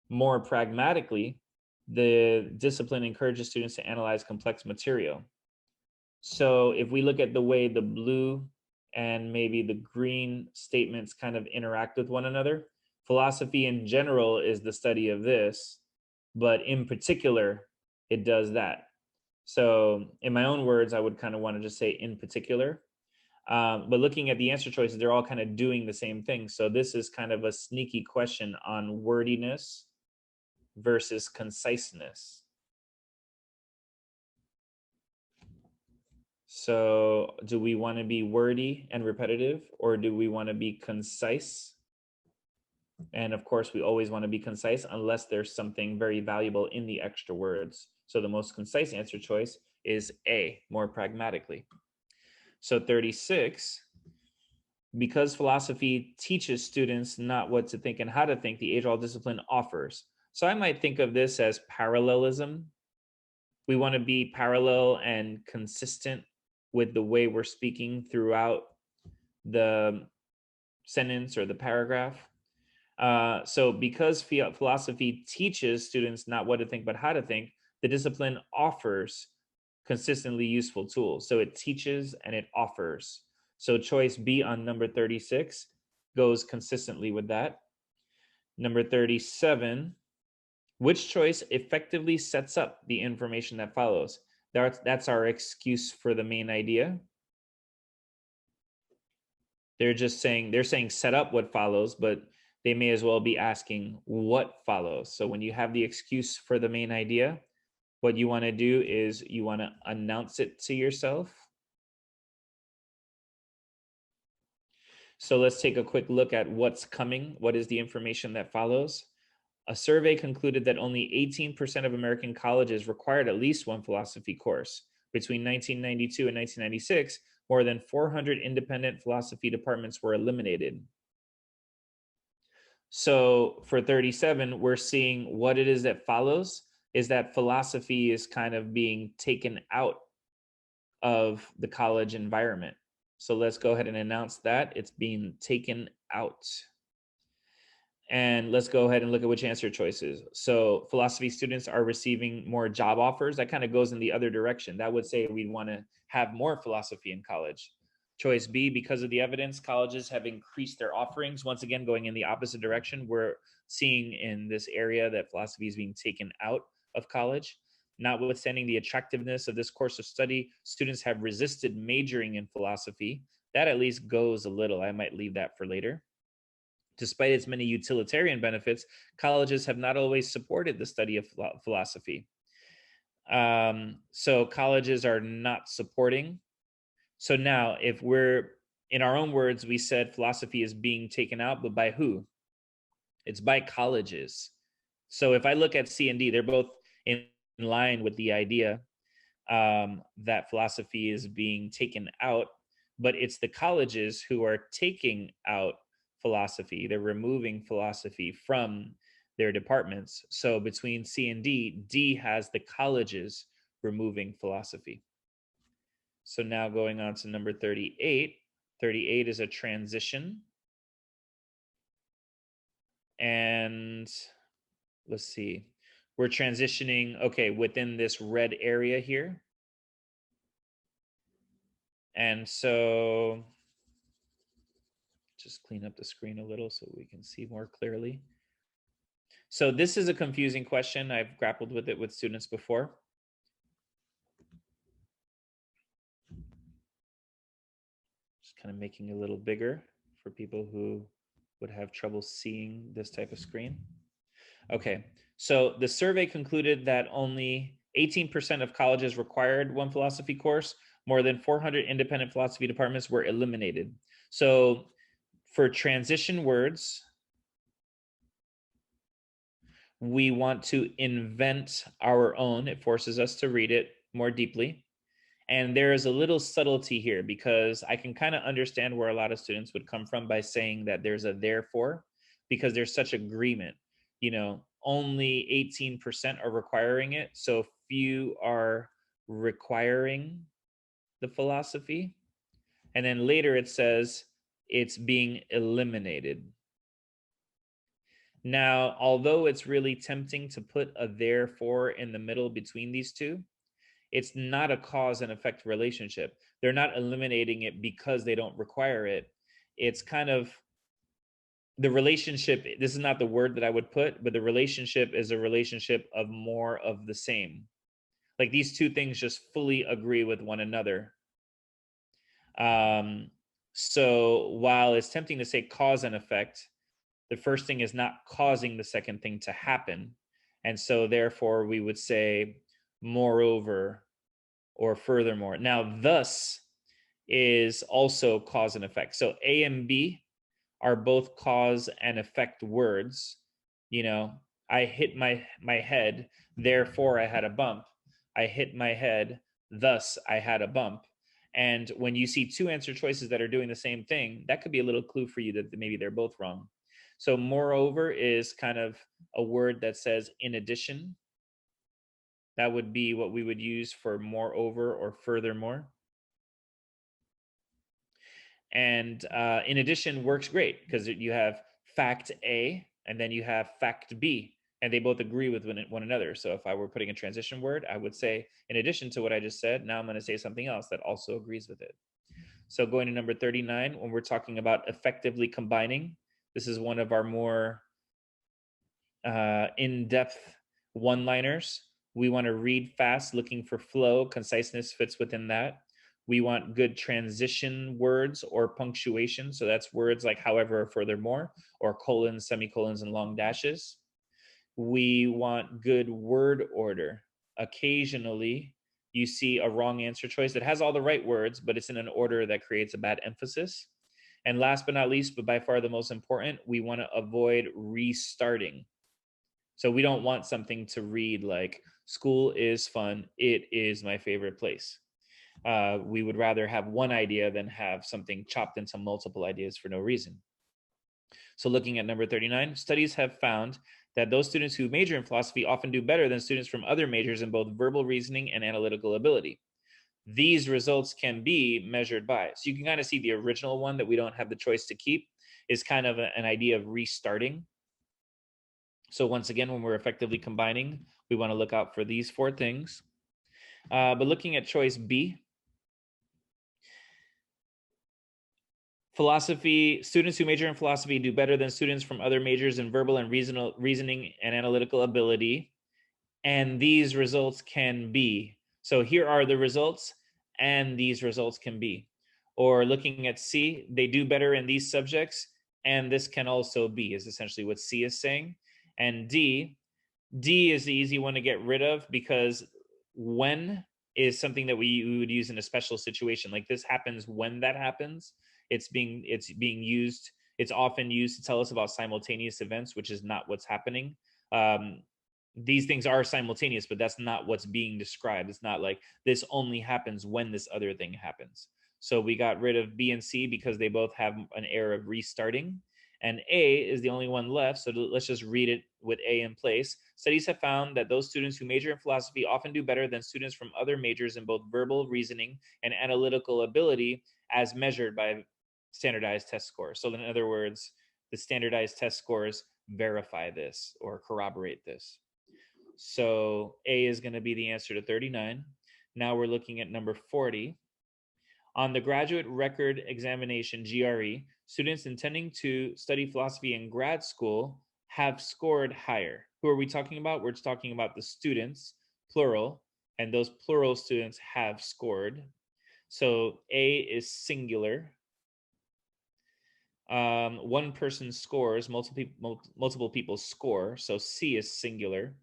more pragmatically, the discipline encourages students to analyze complex material. So if we look at the way the blue and maybe the green statements kind of interact with one another, philosophy in general is the study of this, but in particular, it does that. So in my own words, I would kind of want to just say in particular. But looking at the answer choices, they're all kind of doing the same thing. So this is kind of a sneaky question on wordiness versus conciseness. So do we want to be wordy and repetitive, or do we want to be concise? And of course, we always want to be concise unless there's something very valuable in the extra words. So the most concise answer choice is A, more pragmatically. So 36, because philosophy teaches students not what to think and how to think, the age-old discipline offers. So I might think of this as parallelism. We want to be parallel and consistent with the way we're speaking throughout the sentence or the paragraph. So because philosophy teaches students not what to think, but how to think, the discipline offers consistently useful tools. So it teaches and it offers. So choice B on number 36 goes consistently with that. Number 37, which choice effectively sets up the information that follows? That's our excuse for the main idea. They're saying set up what follows, but they may as well be asking what follows. So when you have the excuse for the main idea, what you want to do is you want to announce it to yourself. So let's take a quick look at what's coming. What is the information that follows? A survey concluded that only 18% of American colleges required at least one philosophy course. Between 1992 and 1996, more than 400 independent philosophy departments were eliminated. So for 37, we're seeing what it is that follows is that philosophy is kind of being taken out of the college environment. So let's go ahead and announce that it's being taken out. And let's go ahead and look at which answer choices. So philosophy students are receiving more job offers. That kind of goes in the other direction. That would say we'd want to have more philosophy in college. Choice B, because of the evidence, colleges have increased their offerings. Once again, going in the opposite direction, we're seeing in this area that philosophy is being taken out of college. Notwithstanding the attractiveness of this course of study, students have resisted majoring in philosophy. That at least goes a little. I might leave that for later. Despite its many utilitarian benefits, colleges have not always supported the study of philosophy. So colleges are not supporting. So now, if we're, in our own words, we said philosophy is being taken out, but by who? It's by colleges. So if I look at C and D, they're both in line with the idea that philosophy is being taken out, but it's the colleges who are taking out philosophy. They're removing philosophy from their departments. So between C and D, D has the colleges removing philosophy. So now going on to number 38. 38 is a transition. And let's see. We're transitioning, okay, within this red area here. And so just clean up the screen a little so we can see more clearly. So this is a confusing question. I've grappled with it with students before. Just kind of making it a little bigger for people who would have trouble seeing this type of screen. Okay, so the survey concluded that only 18% of colleges required one philosophy course. More than 400 independent philosophy departments were eliminated. So for transition words, We want to invent our own. It forces us to read it more deeply. And there is a little subtlety here because I can kind of understand where a lot of students would come from by saying that there's a therefore, because there's such agreement. Only 18% are requiring it. So few are requiring the philosophy. And then later it says it's being eliminated. Now, although it's really tempting to put a therefore in the middle between these two, it's not a cause and effect relationship. They're not eliminating it because they don't require it. It's kind of the relationship. This is not the word that I would put, but the relationship is a relationship of more of the same. Like these two things just fully agree with one another. So while it's tempting to say cause and effect, the first thing is not causing the second thing to happen. And so therefore we would say moreover or furthermore. Now, thus is also cause and effect. So A and B are both cause and effect words. I hit my head, therefore I had a bump. I hit my head, thus I had a bump. And when you see two answer choices that are doing the same thing, that could be a little clue for you that maybe they're both wrong. So moreover is kind of a word that says in addition. That would be what we would use for moreover or furthermore. And in addition works great because you have fact A and then you have fact B, and they both agree with one another. So if I were putting a transition word, I would say, in addition to what I just said, now I'm going to say something else that also agrees with it. So going to number 39, when we're talking about effectively combining, this is one of our more in-depth one-liners. We want to read fast, looking for flow. Conciseness fits within that. We want good transition words or punctuation. So that's words like however or furthermore, or colons, semicolons, and long dashes. We want good word order. Occasionally, you see a wrong answer choice that has all the right words, but it's in an order that creates a bad emphasis. And last but not least, but by far the most important, we want to avoid restarting. So we don't want something to read like school is fun. It is my favorite place. We would rather have one idea than have something chopped into multiple ideas for no reason. So looking at number 39, studies have found that those students who major in philosophy often do better than students from other majors in both verbal reasoning and analytical ability. These results can be measured by. So you can kind of see the original one that we don't have the choice to keep is kind of an idea of restarting. So once again, when we're effectively combining, we want to look out for these four things. But looking at choice B, philosophy, students who major in philosophy do better than students from other majors in verbal and reasoning and analytical ability. And these results can be. So here are the results, and these results can be. Or looking at C, they do better in these subjects, and this can also be, is essentially what C is saying. And D is the easy one to get rid of because when is something that we would use in a special situation. Like this happens when that happens. It's being used. It's often used to tell us about simultaneous events, which is not what's happening. These things are simultaneous, but that's not what's being described. It's not like this only happens when this other thing happens. So we got rid of B and C because they both have an air of restarting. And A is the only one left. So let's just read it with A in place. Studies have found that those students who major in philosophy often do better than students from other majors in both verbal reasoning and analytical ability as measured by standardized test scores. So in other words, the standardized test scores verify this or corroborate this. So A is going to be the answer to 39. Now we're looking at number 40. On the graduate record examination, GRE, students intending to study philosophy in grad school have scored higher. Who are we talking about? We're talking about the students, plural, and those plural students have scored. So A is singular. One person scores, multiple people score. So C is singular.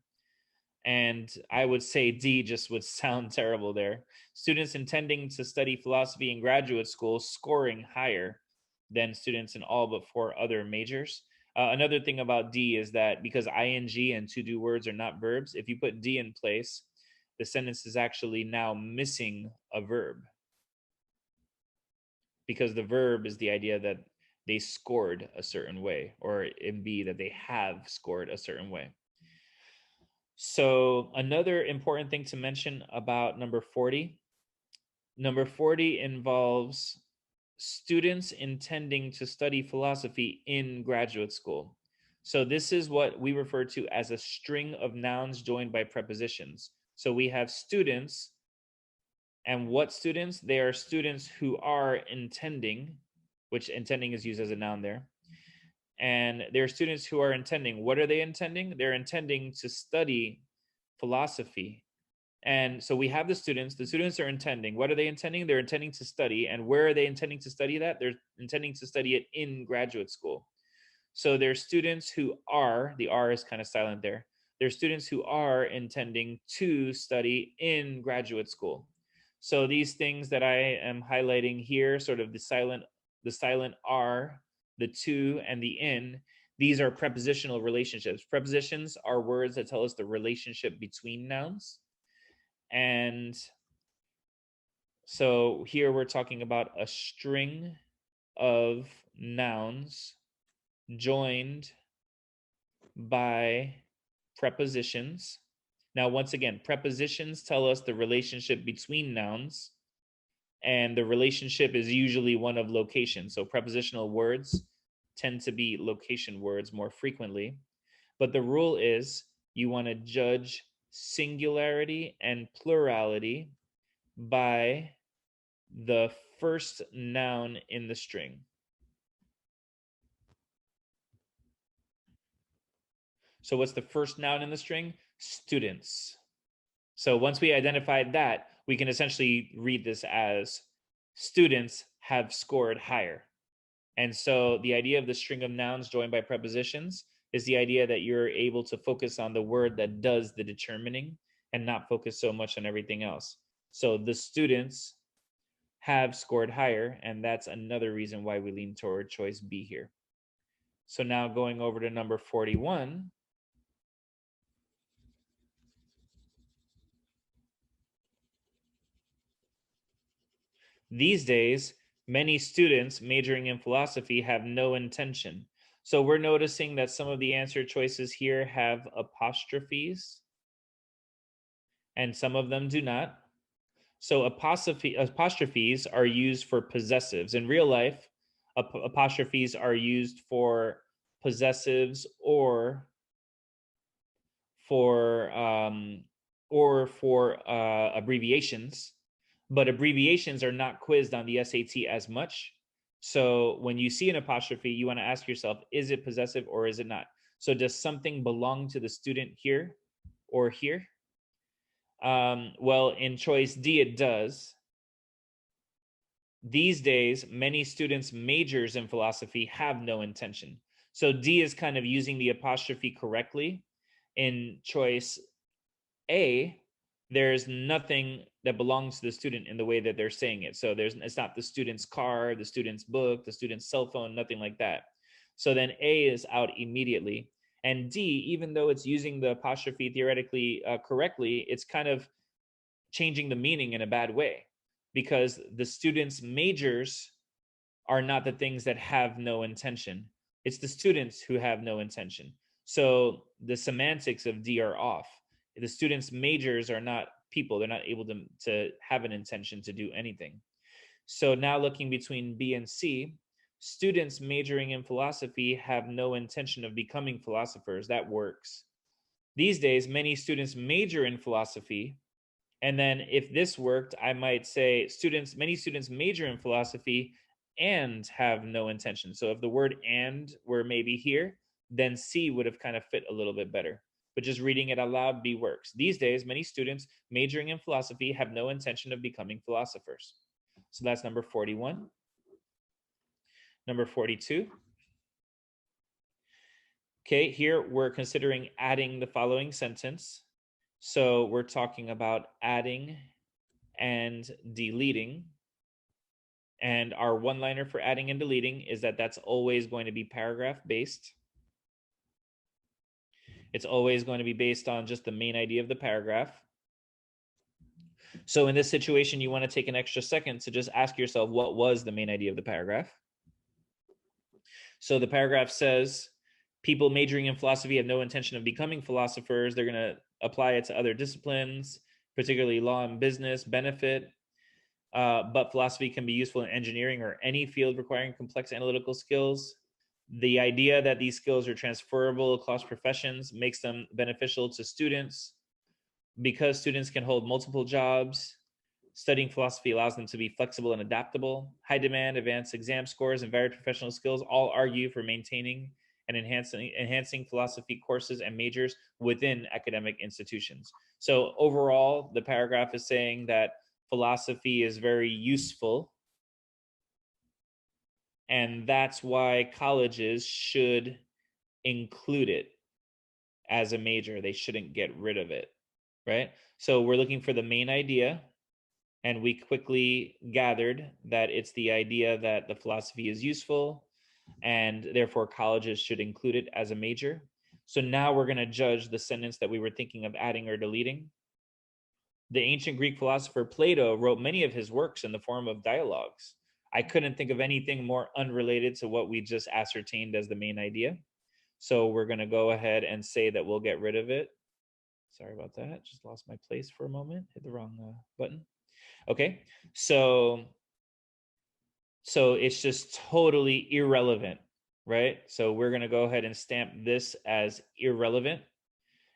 And I would say D just would sound terrible there. Students intending to study philosophy in graduate school scoring higher than students in all but four other majors. Another thing about D is that because ing and to-do words are not verbs, if you put D in place, the sentence is actually now missing a verb, because the verb is the idea that they scored a certain way, or in B, that they have scored a certain way. So another important thing to mention about number 40 involves students intending to study philosophy in graduate school. So this is what we refer to as a string of nouns joined by prepositions. So we have students, and what students? They are students who are intending, which intending is used as a noun there. And they're students who are intending. What are they intending? They're intending to study philosophy. And so we have the students are intending. What are they intending? They're intending to study. And where are they intending to study that? They're intending to study it in graduate school. So they're students who are, the R is kind of silent there. They're students who are intending to study in graduate school. So these things that I am highlighting here, sort of the silent R, the to, and the in, these are prepositional relationships. Prepositions are words that tell us the relationship between nouns. And so here we're talking about a string of nouns joined by prepositions. Now, once again, prepositions tell us the relationship between nouns, and the relationship is usually one of location. So prepositional words tend to be location words more frequently. But the rule is you want to judge singularity and plurality by the first noun in the string. So what's the first noun in the string? Students. So once we identified that, we can essentially read this as students have scored higher. And so the idea of the string of nouns joined by prepositions is the idea that you're able to focus on the word that does the determining and not focus so much on everything else. So the students have scored higher, and that's another reason why we lean toward choice B here. So now going over to number 41. These days, many students majoring in philosophy have no intention. So we're noticing that some of the answer choices here have apostrophes, and some of them do not. So apostrophes are used for possessives. In real life, apostrophes are used for possessives or for abbreviations, but abbreviations are not quizzed on the SAT as much. So when you see an apostrophe, you want to ask yourself, is it possessive or is it not? So does something belong to the student here or here? Well, in choice D, it does. These days, many students majors in philosophy have no intention. So D is kind of using the apostrophe correctly. In choice A, there's nothing that belongs to the student in the way that they're saying it. So it's not the student's car, the student's book, the student's cell phone, nothing like that. So then A is out immediately. And D, even though it's using the apostrophe theoretically correctly, it's kind of changing the meaning in a bad way, because the students' majors are not the things that have no intention. It's the students who have no intention. So the semantics of D are off. The students' majors are not people. They're not able to have an intention to do anything. So now looking between B and C, students majoring in philosophy have no intention of becoming philosophers. That works. These days, many students major in philosophy. And then if this worked, I might say many students major in philosophy and have no intention. So if the word and were maybe here, then C would have kind of fit a little bit better. But just reading it out loud, B works. These days, many students majoring in philosophy have no intention of becoming philosophers. So that's number 41. Number 42. Okay, here we're considering adding the following sentence. So we're talking about adding and deleting. And our one-liner for adding and deleting is that that's always going to be paragraph based. It's always going to be based on just the main idea of the paragraph. So in this situation, you want to take an extra second to just ask yourself, what was the main idea of the paragraph? So the paragraph says, people majoring in philosophy have no intention of becoming philosophers. They're going to apply it to other disciplines, particularly law and business, benefit. But philosophy can be useful in engineering or any field requiring complex analytical skills. The idea that these skills are transferable across professions makes them beneficial to students. Because students can hold multiple jobs, studying philosophy allows them to be flexible and adaptable. High demand, advanced exam scores, and varied professional skills all argue for maintaining and enhancing philosophy courses and majors within academic institutions. So overall, the paragraph is saying that philosophy is very useful, and that's why colleges should include it as a major. They shouldn't get rid of it, right? So we're looking for the main idea, and we quickly gathered that it's the idea that the philosophy is useful, and therefore colleges should include it as a major. So now we're going to judge the sentence that we were thinking of adding or deleting. The ancient Greek philosopher Plato wrote many of his works in the form of dialogues. I couldn't think of anything more unrelated to what we just ascertained as the main idea. So we're going to go ahead and say that we'll get rid of it. Sorry about that. Just lost my place for a moment. Hit the wrong button. Okay. So it's just totally irrelevant, right? So we're going to go ahead and stamp this as irrelevant.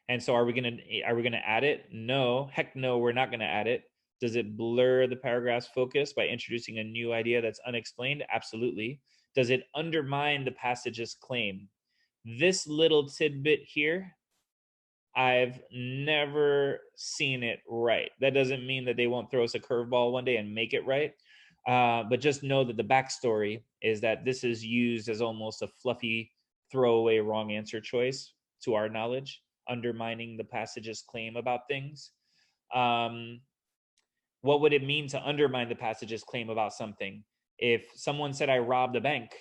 And so are we going to add it? No, heck no, we're not going to add it. Does it blur the paragraph's focus by introducing a new idea that's unexplained? Absolutely. Does it undermine the passage's claim? This little tidbit here, I've never seen it right. That doesn't mean that they won't throw us a curveball one day and make it right. But just know that the backstory is that this is used as almost a fluffy throwaway wrong answer choice to our knowledge, undermining the passage's claim about things. What would it mean to undermine the passage's claim about something? If someone said I robbed a bank,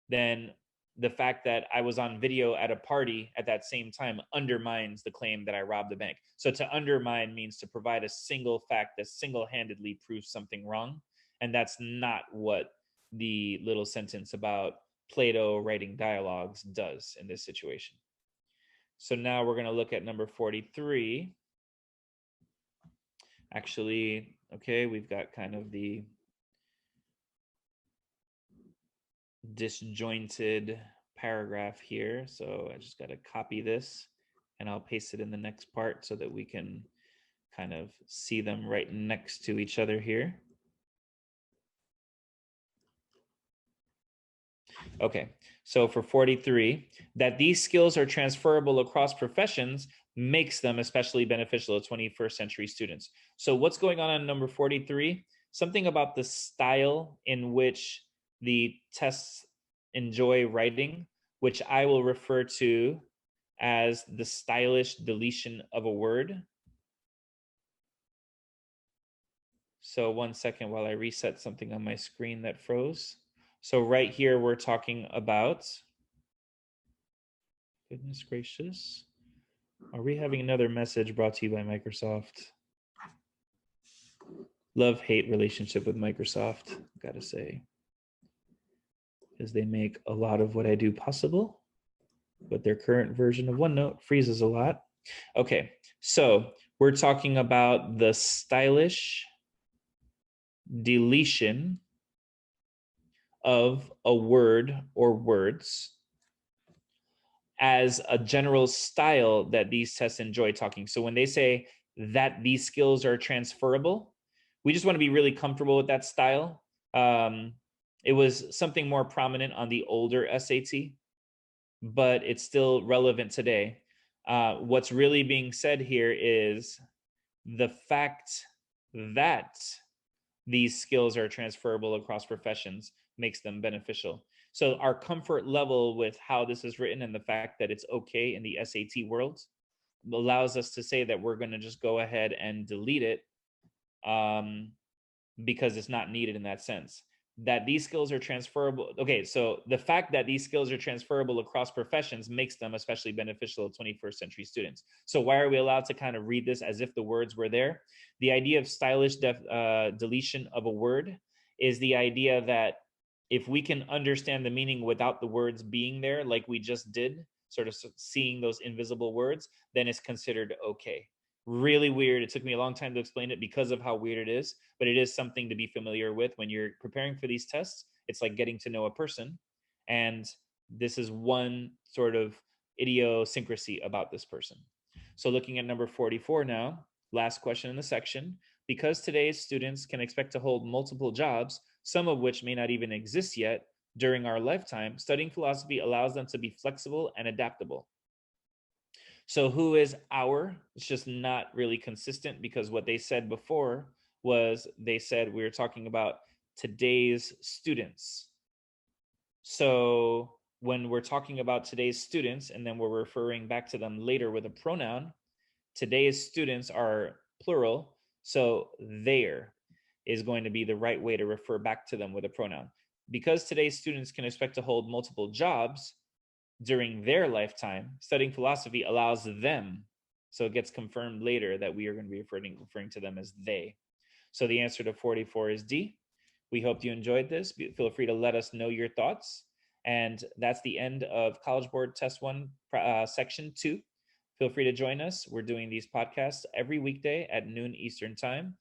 then the fact that I was on video at a party at that same time undermines the claim that I robbed the bank. So to undermine means to provide a single fact that single-handedly proves something wrong. And that's not what the little sentence about Plato writing dialogues does in this situation. So now we're going to look at number 43. Actually, okay, we've got kind of the disjointed paragraph here. So I just got to copy this and I'll paste it in the next part so that we can kind of see them right next to each other here. Okay, so for 43, that these skills are transferable across professions makes them especially beneficial to 21st century students. So what's going on number 43? Something about the style in which the tests enjoy writing, which I will refer to as the stylish deletion of a word. So 1 second while I reset something on my screen that froze. So right here, we're talking about, goodness gracious, are we having another message brought to you by Microsoft? Love-hate relationship with Microsoft, gotta say, because they make a lot of what I do possible, but their current version of OneNote freezes a lot. Okay, so we're talking about the stylish deletion of a word or words as a general style that these tests enjoy talking. So when they say that these skills are transferable, we just want to be really comfortable with that style. It was something more prominent on the older SAT, but it's still relevant today. What's really being said here is the fact that these skills are transferable across professions makes them beneficial. So our comfort level with how this is written and the fact that it's okay in the SAT world allows us to say that we're going to just go ahead and delete it because it's not needed in that sense. that these skills are transferable. Okay, so the fact that these skills are transferable across professions makes them especially beneficial to 21st century students. So why are we allowed to kind of read this as if the words were there? The idea of stylish deletion of a word is the idea that if we can understand the meaning without the words being there, like we just did, sort of seeing those invisible words, then it's considered okay. Really weird. It took me a long time to explain it because of how weird it is, but it is something to be familiar with when you're preparing for these tests. It's like getting to know a person. And this is one sort of idiosyncrasy about this person. So looking at number 44 now, last question in the section. Because today's students can expect to hold multiple jobs, some of which may not even exist yet during our lifetime, studying philosophy allows them to be flexible and adaptable. So who is our? It's just not really consistent because what they said before was they said we were talking about today's students. So when we're talking about today's students and then we're referring back to them later with a pronoun, today's students are plural. So there is going to be the right way to refer back to them with a pronoun. Because today's students can expect to hold multiple jobs during their lifetime, studying philosophy allows them. So it gets confirmed later that we are going to be referring to them as they. So the answer to 44 is D. We hope you enjoyed this. Feel free to let us know your thoughts. And that's the end of College Board Test 1, Section 2. Feel free to join us. We're doing these podcasts every weekday at noon Eastern Time.